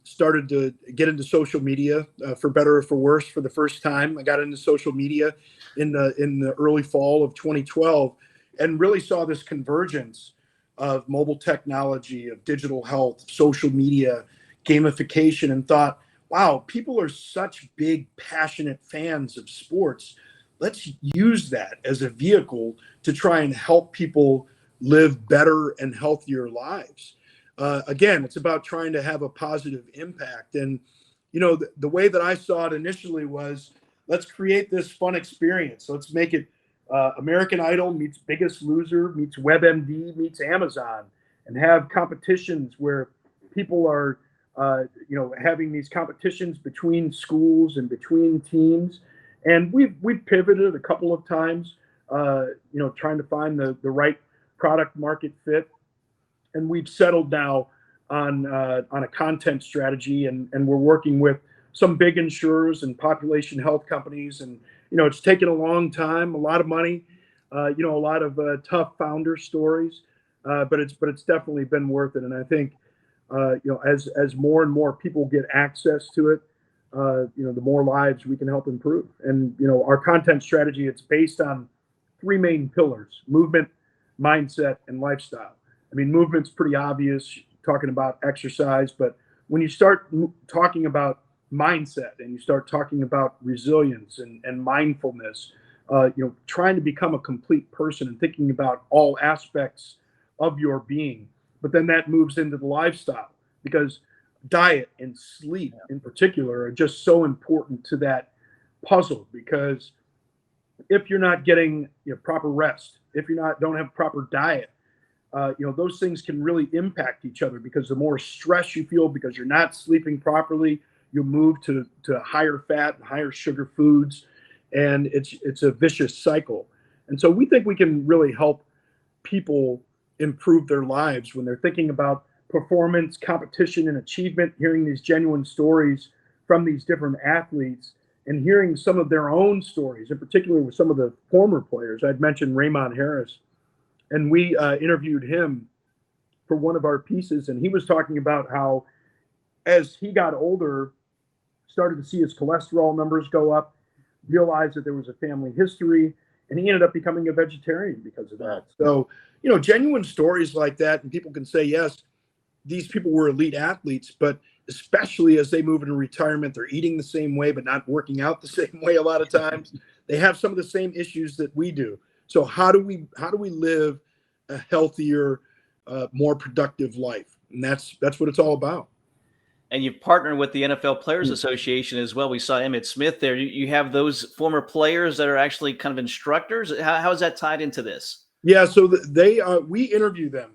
Started to get into social media, for better or for worse. For the first time, I got into social media in the early fall of 2012, and really saw this convergence of mobile technology, of digital health, social media, gamification, and thought, wow, people are such big, passionate fans of sports. Let's use that as a vehicle to try and help people live better and healthier lives. Again, it's about trying to have a positive impact. And, the way that I saw it initially was, let's create this fun experience. Let's make it American Idol meets Biggest Loser meets WebMD meets Amazon, and have competitions where people are, having these competitions between schools and between teams. And we've pivoted a couple of times, trying to find the right product market fit. And we've settled now on a content strategy, and we're working with some big insurers and population health companies. And it's taken a long time, a lot of money, a lot of tough founder stories, but it's definitely been worth it. And I think as more and more people get access to it, the more lives we can help improve. And our content strategy, it's based on three main pillars: movement, mindset, and lifestyle. I mean, movement's pretty obvious, talking about exercise, but when you start talking about mindset and you start talking about resilience and mindfulness, trying to become a complete person and thinking about all aspects of your being. But then that moves into the lifestyle, because diet and sleep in particular are just so important to that puzzle. Because if you're not getting proper rest, if you don't have proper diet, those things can really impact each other, because the more stress you feel because you're not sleeping properly, you'll move to higher fat and higher sugar foods, and it's a vicious cycle. And so we think we can really help people improve their lives when they're thinking about performance, competition, and achievement, hearing these genuine stories from these different athletes and hearing some of their own stories, in particular with some of the former players. I'd mentioned Raymond Harris, and we interviewed him for one of our pieces, and he was talking about how, as he got older, started to see his cholesterol numbers go up, realized that there was a family history, and he ended up becoming a vegetarian because of that. So, genuine stories like that, and people can say, yes, these people were elite athletes, but especially as they move into retirement, they're eating the same way, but not working out the same way a lot of times. They have some of the same issues that we do. So how do we live a healthier, more productive life? And that's what it's all about. And you've partnered with the NFL Players Association as well. We saw Emmitt Smith there. You have those former players that are actually kind of instructors. How is that tied into this? Yeah, so we interview them.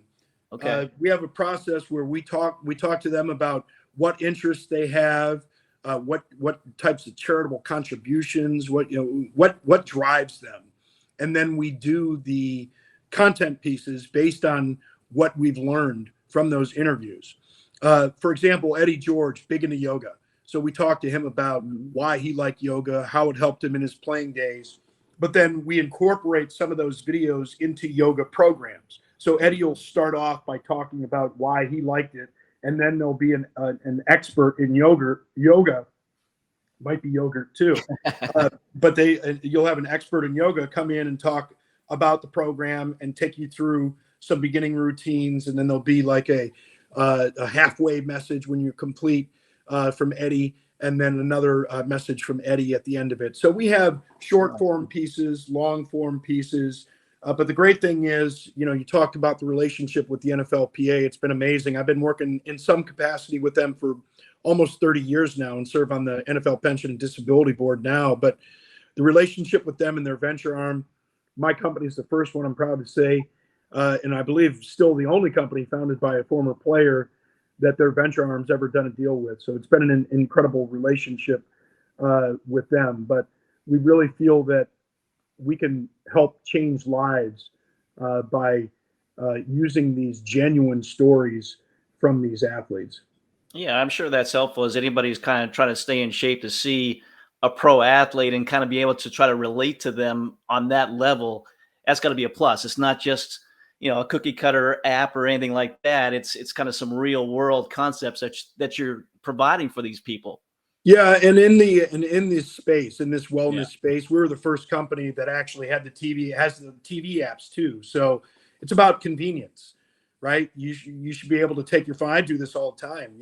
Okay. We have a process where we talk to them about what interests they have, what types of charitable contributions, what drives them, and then we do the content pieces based on what we've learned from those interviews. For example, Eddie George, big into yoga. So we talked to him about why he liked yoga, how it helped him in his playing days. But then we incorporate some of those videos into yoga programs. So Eddie will start off by talking about why he liked it, and then there'll be an expert in yoga, might be yogurt too, but you'll have an expert in yoga come in and talk about the program and take you through some beginning routines, and then there'll be like a halfway message when you're complete from Eddie, and then another message from Eddie at the end of it. So we have short form pieces, long form pieces. But the great thing is, you talked about the relationship with the NFLPA. It's been amazing. I've been working in some capacity with them for almost 30 years now and serve on the NFL Pension and Disability Board now. But the relationship with them and their venture arm, my company is the first one, I'm proud to say, and I believe still the only company founded by a former player that their venture arm's ever done a deal with. So it's been an incredible relationship with them. But we really feel that we can help change lives by using these genuine stories from these athletes. Yeah, I'm sure that's helpful as anybody's kind of trying to stay in shape to see a pro athlete and kind of be able to try to relate to them on that level. That's got to be a plus. It's not just, a cookie cutter app or anything like that. It's kind of some real world concepts that you're providing for these people. Yeah, and in this space, in this Yeah. wellness space, we were the first company that actually had the TV, has the TV apps too. So it's about convenience, right? You should be able to take your phone. I do this all the time.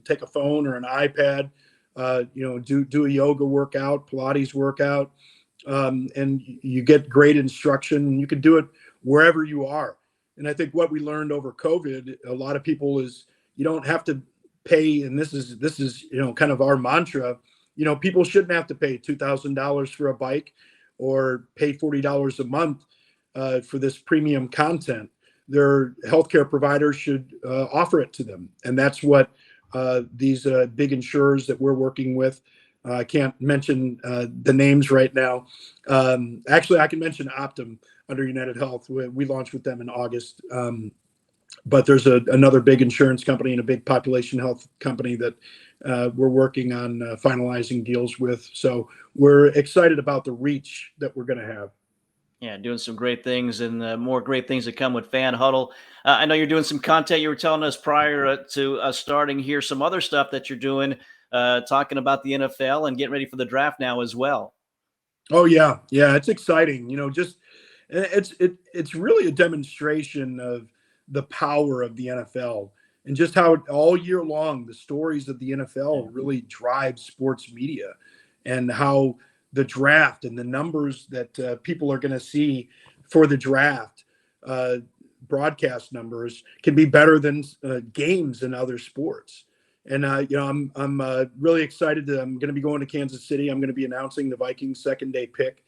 Take a phone or an iPad. Do a yoga workout, Pilates workout, and you get great instruction. And you can do it wherever you are. And I think what we learned over COVID, a lot of people is you don't have to pay, and this is kind of our mantra. People shouldn't have to pay $2,000 for a bike or pay $40 a month for this premium content. Their healthcare providers should offer it to them, and that's what these big insurers that we're working with. I can't mention the names right now. Actually, I can mention Optum under United Health. We launched with them in August. But there's another big insurance company and a big population health company that we're working on finalizing deals with. So we're excited about the reach that we're going to have. Yeah, doing some great things and more great things to come with Fan Huddle. I know you're doing some content. You were telling us prior to starting here some other stuff that you're doing, talking about the NFL and getting ready for the draft now as well. Oh yeah, it's exciting. It's really a demonstration of the power of the NFL and just how all year long the stories of the NFL really drive sports media, and how the draft and the numbers that people are going to see for the draft, broadcast numbers, can be better than games in other sports. And I'm really excited. I'm going to be going to Kansas City. I'm going to be announcing the Vikings second day pick.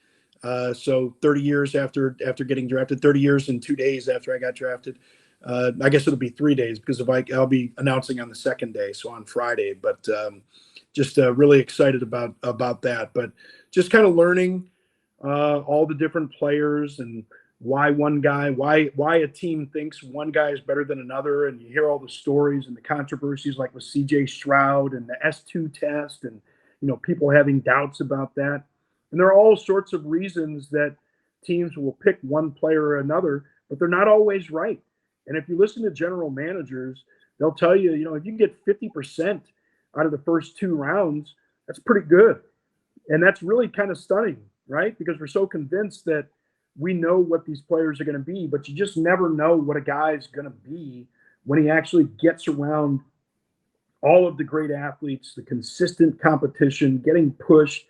So 30 years after getting drafted, 30 years and 2 days after I got drafted. I guess it'll be 3 days because I'll be announcing on the second day, so on Friday. But just really excited about that. But just kind of learning all the different players and why a team thinks one guy is better than another, and you hear all the stories and the controversies, like with CJ Stroud and the S2 test, and people having doubts about that. And there are all sorts of reasons that teams will pick one player or another, but they're not always right. And if you listen to general managers, they'll tell you, if you can get 50% out of the first 2 rounds, that's pretty good. And that's really kind of stunning, right? Because we're so convinced that we know what these players are going to be, but you just never know what a guy's going to be when he actually gets around all of the great athletes, the consistent competition, getting pushed,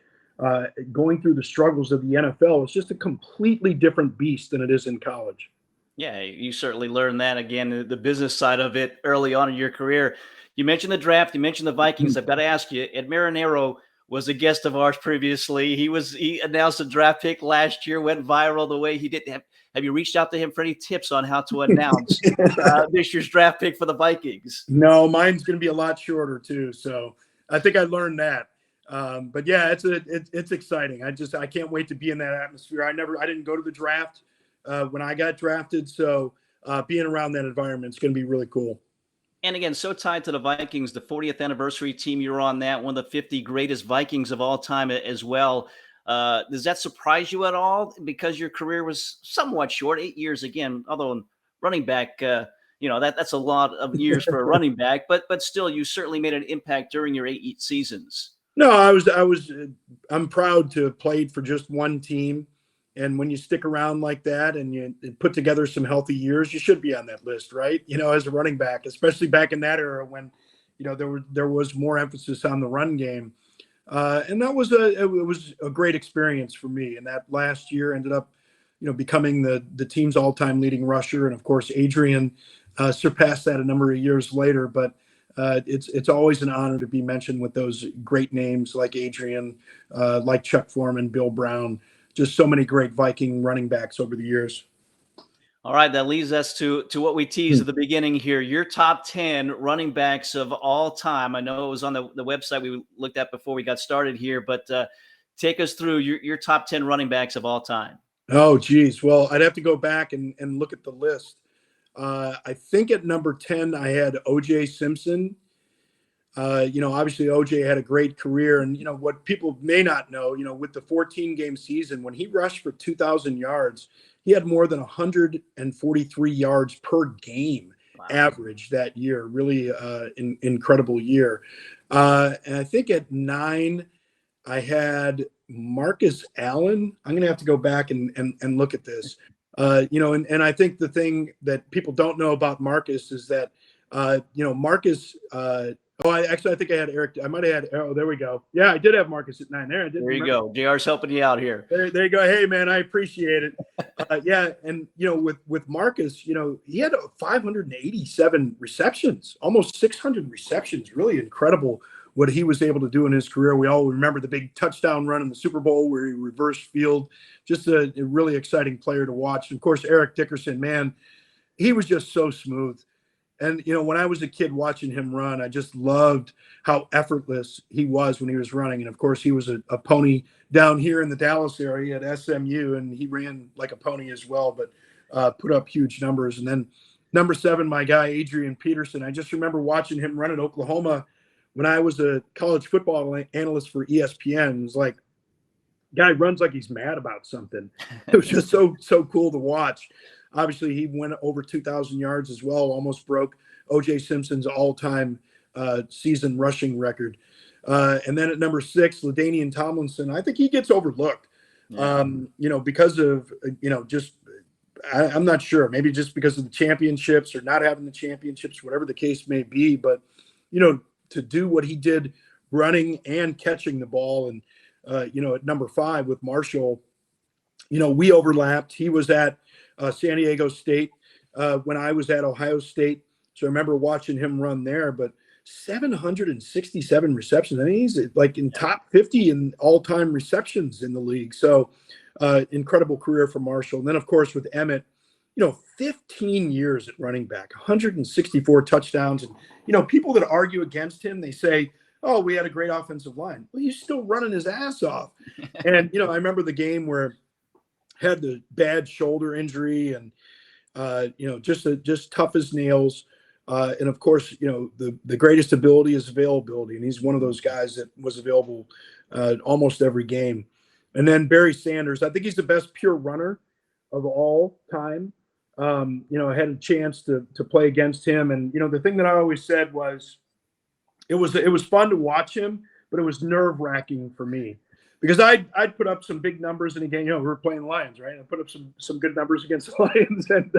going through the struggles of the NFL. It's just a completely different beast than it is in college. Yeah, you certainly learned that again, the business side of it early on in your career. You mentioned the draft, you mentioned the Vikings. I've got to ask you, Ed Marinero was a guest of ours previously. He announced a draft pick last year, went viral the way he did. Have you reached out to him for any tips on how to announce this year's draft pick for the Vikings? No, mine's going to be a lot shorter too. So I think I learned that. But yeah, it's exciting. I can't wait to be in that atmosphere. I didn't go to the draft when I got drafted. So being around that environment is going to be really cool. And again, so tied to the Vikings, the 40th anniversary team, you were on that, one of the 50 greatest Vikings of all time as well. Does that surprise you at all? Because your career was somewhat short, 8 years again, although running back, that's a lot of years for a running back, but still, you certainly made an impact during your 8 seasons. No, I'm proud to have played for just one team. And when you stick around like that and you put together some healthy years, you should be on that list, right? As a running back, especially back in that era when, there was more emphasis on the run game. And it was a great experience for me. And that last year ended up, becoming the team's all-time leading rusher. And of course, Adrian surpassed that a number of years later. But it's always an honor to be mentioned with those great names like Adrian, like Chuck Foreman, Bill Brown. Just so many great Viking running backs over the years. All right, that leads us to what we teased at the beginning here. Your top 10 running backs of all time. I know it was on the website we looked at before we got started here, but take us through your top 10 running backs of all time. Oh, geez. Well, I'd have to go back and look at the list. I think at number 10, I had O.J. Simpson. Obviously OJ had a great career, and what people may not know, with the 14-game season, when he rushed for 2,000 yards, he had more than 143 yards per game. Wow. Average that year. Really incredible year. And I think at 9, I had Marcus Allen. I'm going to have to go back and look at this. And I think the thing that people don't know about Marcus is that, Marcus. I think I had Eric. I might have had. Oh, there we go. Yeah, I did have Marcus at 9 there. There you go. JR's helping you out here. There you go. Hey, man, I appreciate it. And with Marcus, he had 587 receptions, almost 600 receptions. Really incredible what he was able to do in his career. We all remember the big touchdown run in the Super Bowl where he reversed field. Just a really exciting player to watch. And of course, Eric Dickerson, man, he was just so smooth. And, when I was a kid watching him run, I just loved how effortless he was when he was running. And, of course, he was a pony down here in the Dallas area at SMU, and he ran like a pony as well, but put up huge numbers. And then number 7, my guy, Adrian Peterson. I just remember watching him run at Oklahoma when I was a college football analyst for ESPN. It was like, guy runs like he's mad about something. It was just so cool to watch. Obviously, he went over 2,000 yards as well, almost broke O.J. Simpson's all-time season rushing record. And then at number 6, LaDainian Tomlinson, I think he gets overlooked, because of, I'm not sure, maybe just because of the championships or not having the championships, whatever the case may be. But, to do what he did running and catching the ball. And, at number 5 with Marshall, we overlapped. He was at San Diego State when I was at Ohio State. So I remember watching him run there, but 767 receptions. I mean, he's like in top 50 in all-time receptions in the league. So incredible career for Marshall. And then, of course, with Emmett, 15 years at running back, 164 touchdowns. And, people that argue against him, they say, oh, we had a great offensive line. Well, he's still running his ass off. And, I remember the game where had the bad shoulder injury and, just tough as nails. And of course, the greatest ability is availability. And he's one of those guys that was available almost every game. And then Barry Sanders, I think he's the best pure runner of all time. I had a chance to play against him. And, the thing that I always said was it was fun to watch him, but it was nerve wracking for me. Because I'd put up some big numbers in a game. We were playing Lions, right? I put up some good numbers against the Lions, and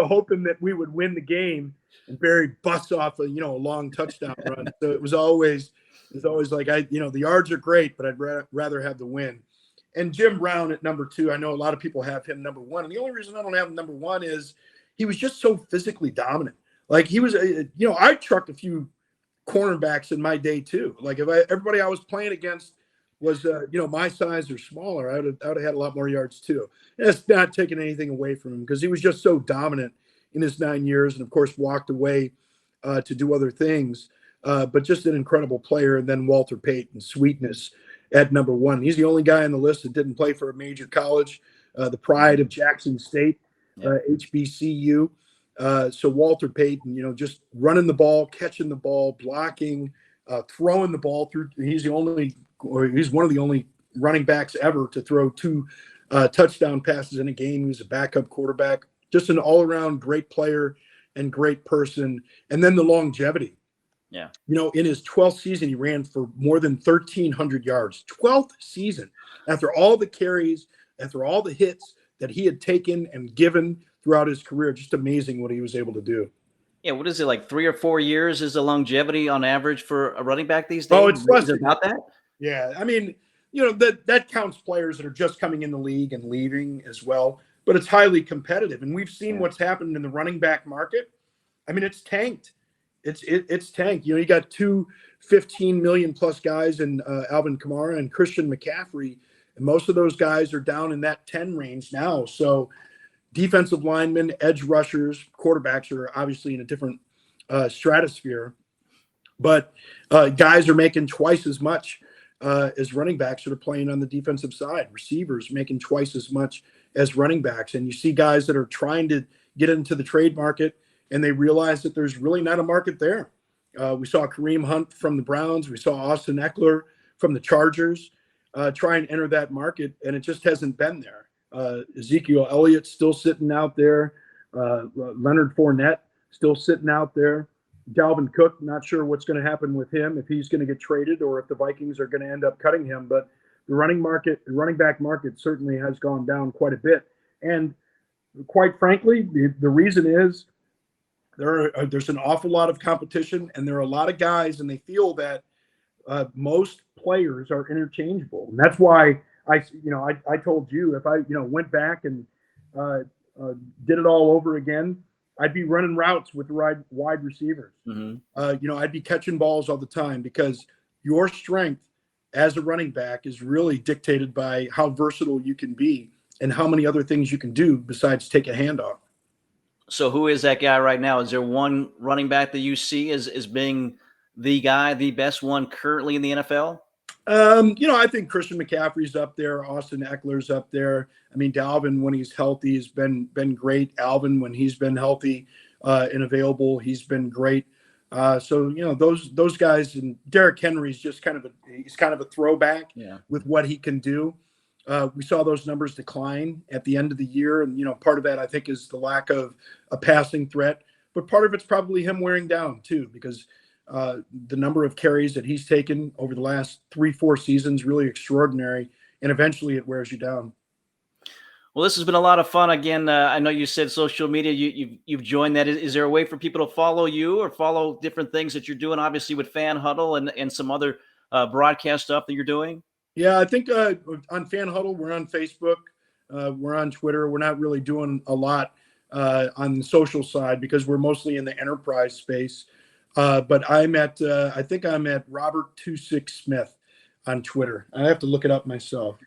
hoping that we would win the game. And Barry busts off a long touchdown run. So it was always like the yards are great, but I'd rather have the win. And Jim Brown at number 2. I know a lot of people have him number 1, and the only reason I don't have him number 1 is he was just so physically dominant. Like he was, I trucked a few cornerbacks in my day too. Like if everybody I was playing against was my size or smaller, I would have had a lot more yards too. And that's not taking anything away from him because he was just so dominant in his 9 years, and of course walked away to do other things. But just an incredible player. And then Walter Payton, sweetness at number 1. He's the only guy on the list that didn't play for a major college. The pride of Jackson State, HBCU. So Walter Payton, just running the ball, catching the ball, blocking, throwing the ball through. He's one of the only running backs ever to throw 2 touchdown passes in a game. He was a backup quarterback, just an all-around great player and great person. And then the longevity. Yeah. In his 12th season, he ran for more than 1,300 yards. 12th season, after all the carries, after all the hits that he had taken and given throughout his career. Just amazing what he was able to do. Yeah, what is it, like 3 or 4 years is the longevity on average for a running back these days? Oh, it's less about that. Yeah, I mean, that counts players that are just coming in the league and leaving as well, but it's highly competitive. And we've seen what's happened in the running back market. I mean, it's tanked. It's tanked. You got 2 $15 million plus guys in Alvin Kamara and Christian McCaffrey, and most of those guys are down in that 10 range now. So defensive linemen, edge rushers, quarterbacks are obviously in a different stratosphere, but guys are making twice as much as running backs that are playing on the defensive side. Receivers making twice as much as running backs. And you see guys that are trying to get into the trade market, and they realize that there's really not a market there. We saw Kareem Hunt from the Browns. We saw Austin Eckler from the Chargers try and enter that market, and it just hasn't been there. Ezekiel Elliott still sitting out there. Leonard Fournette still sitting out there. Dalvin Cook, not sure what's going to happen with him, if he's going to get traded or if the Vikings are going to end up cutting him. But the running back market certainly has gone down quite a bit. And quite frankly, the reason is there's an awful lot of competition, and there are a lot of guys, and they feel that most players are interchangeable. And that's why I told you, if I went back and did it all over again, I'd be running routes with the wide receivers. Mm-hmm. I'd be catching balls all the time, because your strength as a running back is really dictated by how versatile you can be and how many other things you can do besides take a handoff. So who is that guy right now? Is there one running back that you see as being the guy, the best one currently in the NFL? I think Christian McCaffrey's up there. Austin Eckler's up there. I mean, Dalvin, when he's healthy, has been great. Alvin, when he's been healthy and available, he's been great. So those guys, and Derrick Henry's just kind of a throwback with what he can do. We saw those numbers decline at the end of the year, and part of that I think is the lack of a passing threat, but part of it's probably him wearing down too, because the number of carries that he's taken over the last 3-4 seasons really extraordinary, and eventually it wears you down. Well, this has been a lot of fun. Again, I know you said social media. You've joined that. Is there a way for people to follow you or follow different things that you're doing? Obviously, with Fan Huddle and some other broadcast stuff that you're doing. Yeah, I think on Fan Huddle, we're on Facebook, we're on Twitter. We're not really doing a lot on the social side because we're mostly in the enterprise space. But I think I'm at Robert 26 Smith on Twitter. I have to look it up myself.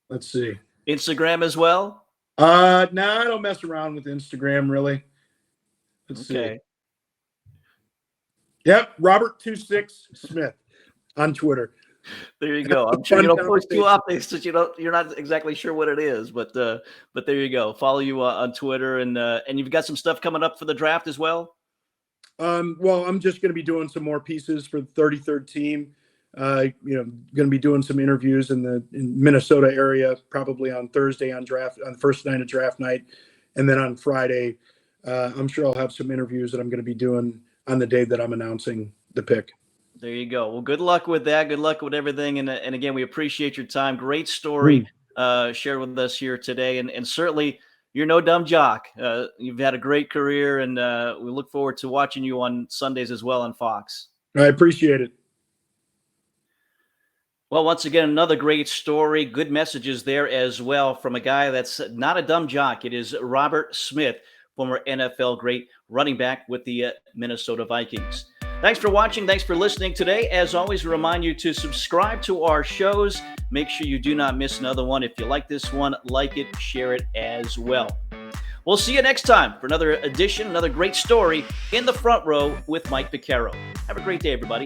Let's see. Instagram as well? No, I don't mess around with Instagram really. Let's see. Yep, Robert 26 Smith on Twitter. There you go. I'm sure you don't post too often since you're not exactly sure what it is, but there you go. Follow you on Twitter, and you've got some stuff coming up for the draft as well. Well, I'm just going to be doing some more pieces for the 33rd team. Going to be doing some interviews in Minnesota area, probably on Thursday on the first night of draft night. And then on Friday, I'm sure I'll have some interviews that I'm going to be doing on the day that I'm announcing the pick. There you go. Well, good luck with that. Good luck with everything. And again, we appreciate your time. Great story shared with us here today. And certainly you're no dumb jock. You've had a great career, and we look forward to watching you on Sundays as well on Fox. I appreciate it. Well, once again, another great story. Good messages there as well from a guy that's not a dumb jock. It is Robert Smith, former NFL great running back with the Minnesota Vikings. Thanks for watching. Thanks for listening today. As always, remind you to subscribe to our shows. Make sure you do not miss another one. If you like this one, like it, share it as well. We'll see you next time for another edition, another great story in the front row with Mike Vaccaro. Have a great day, everybody.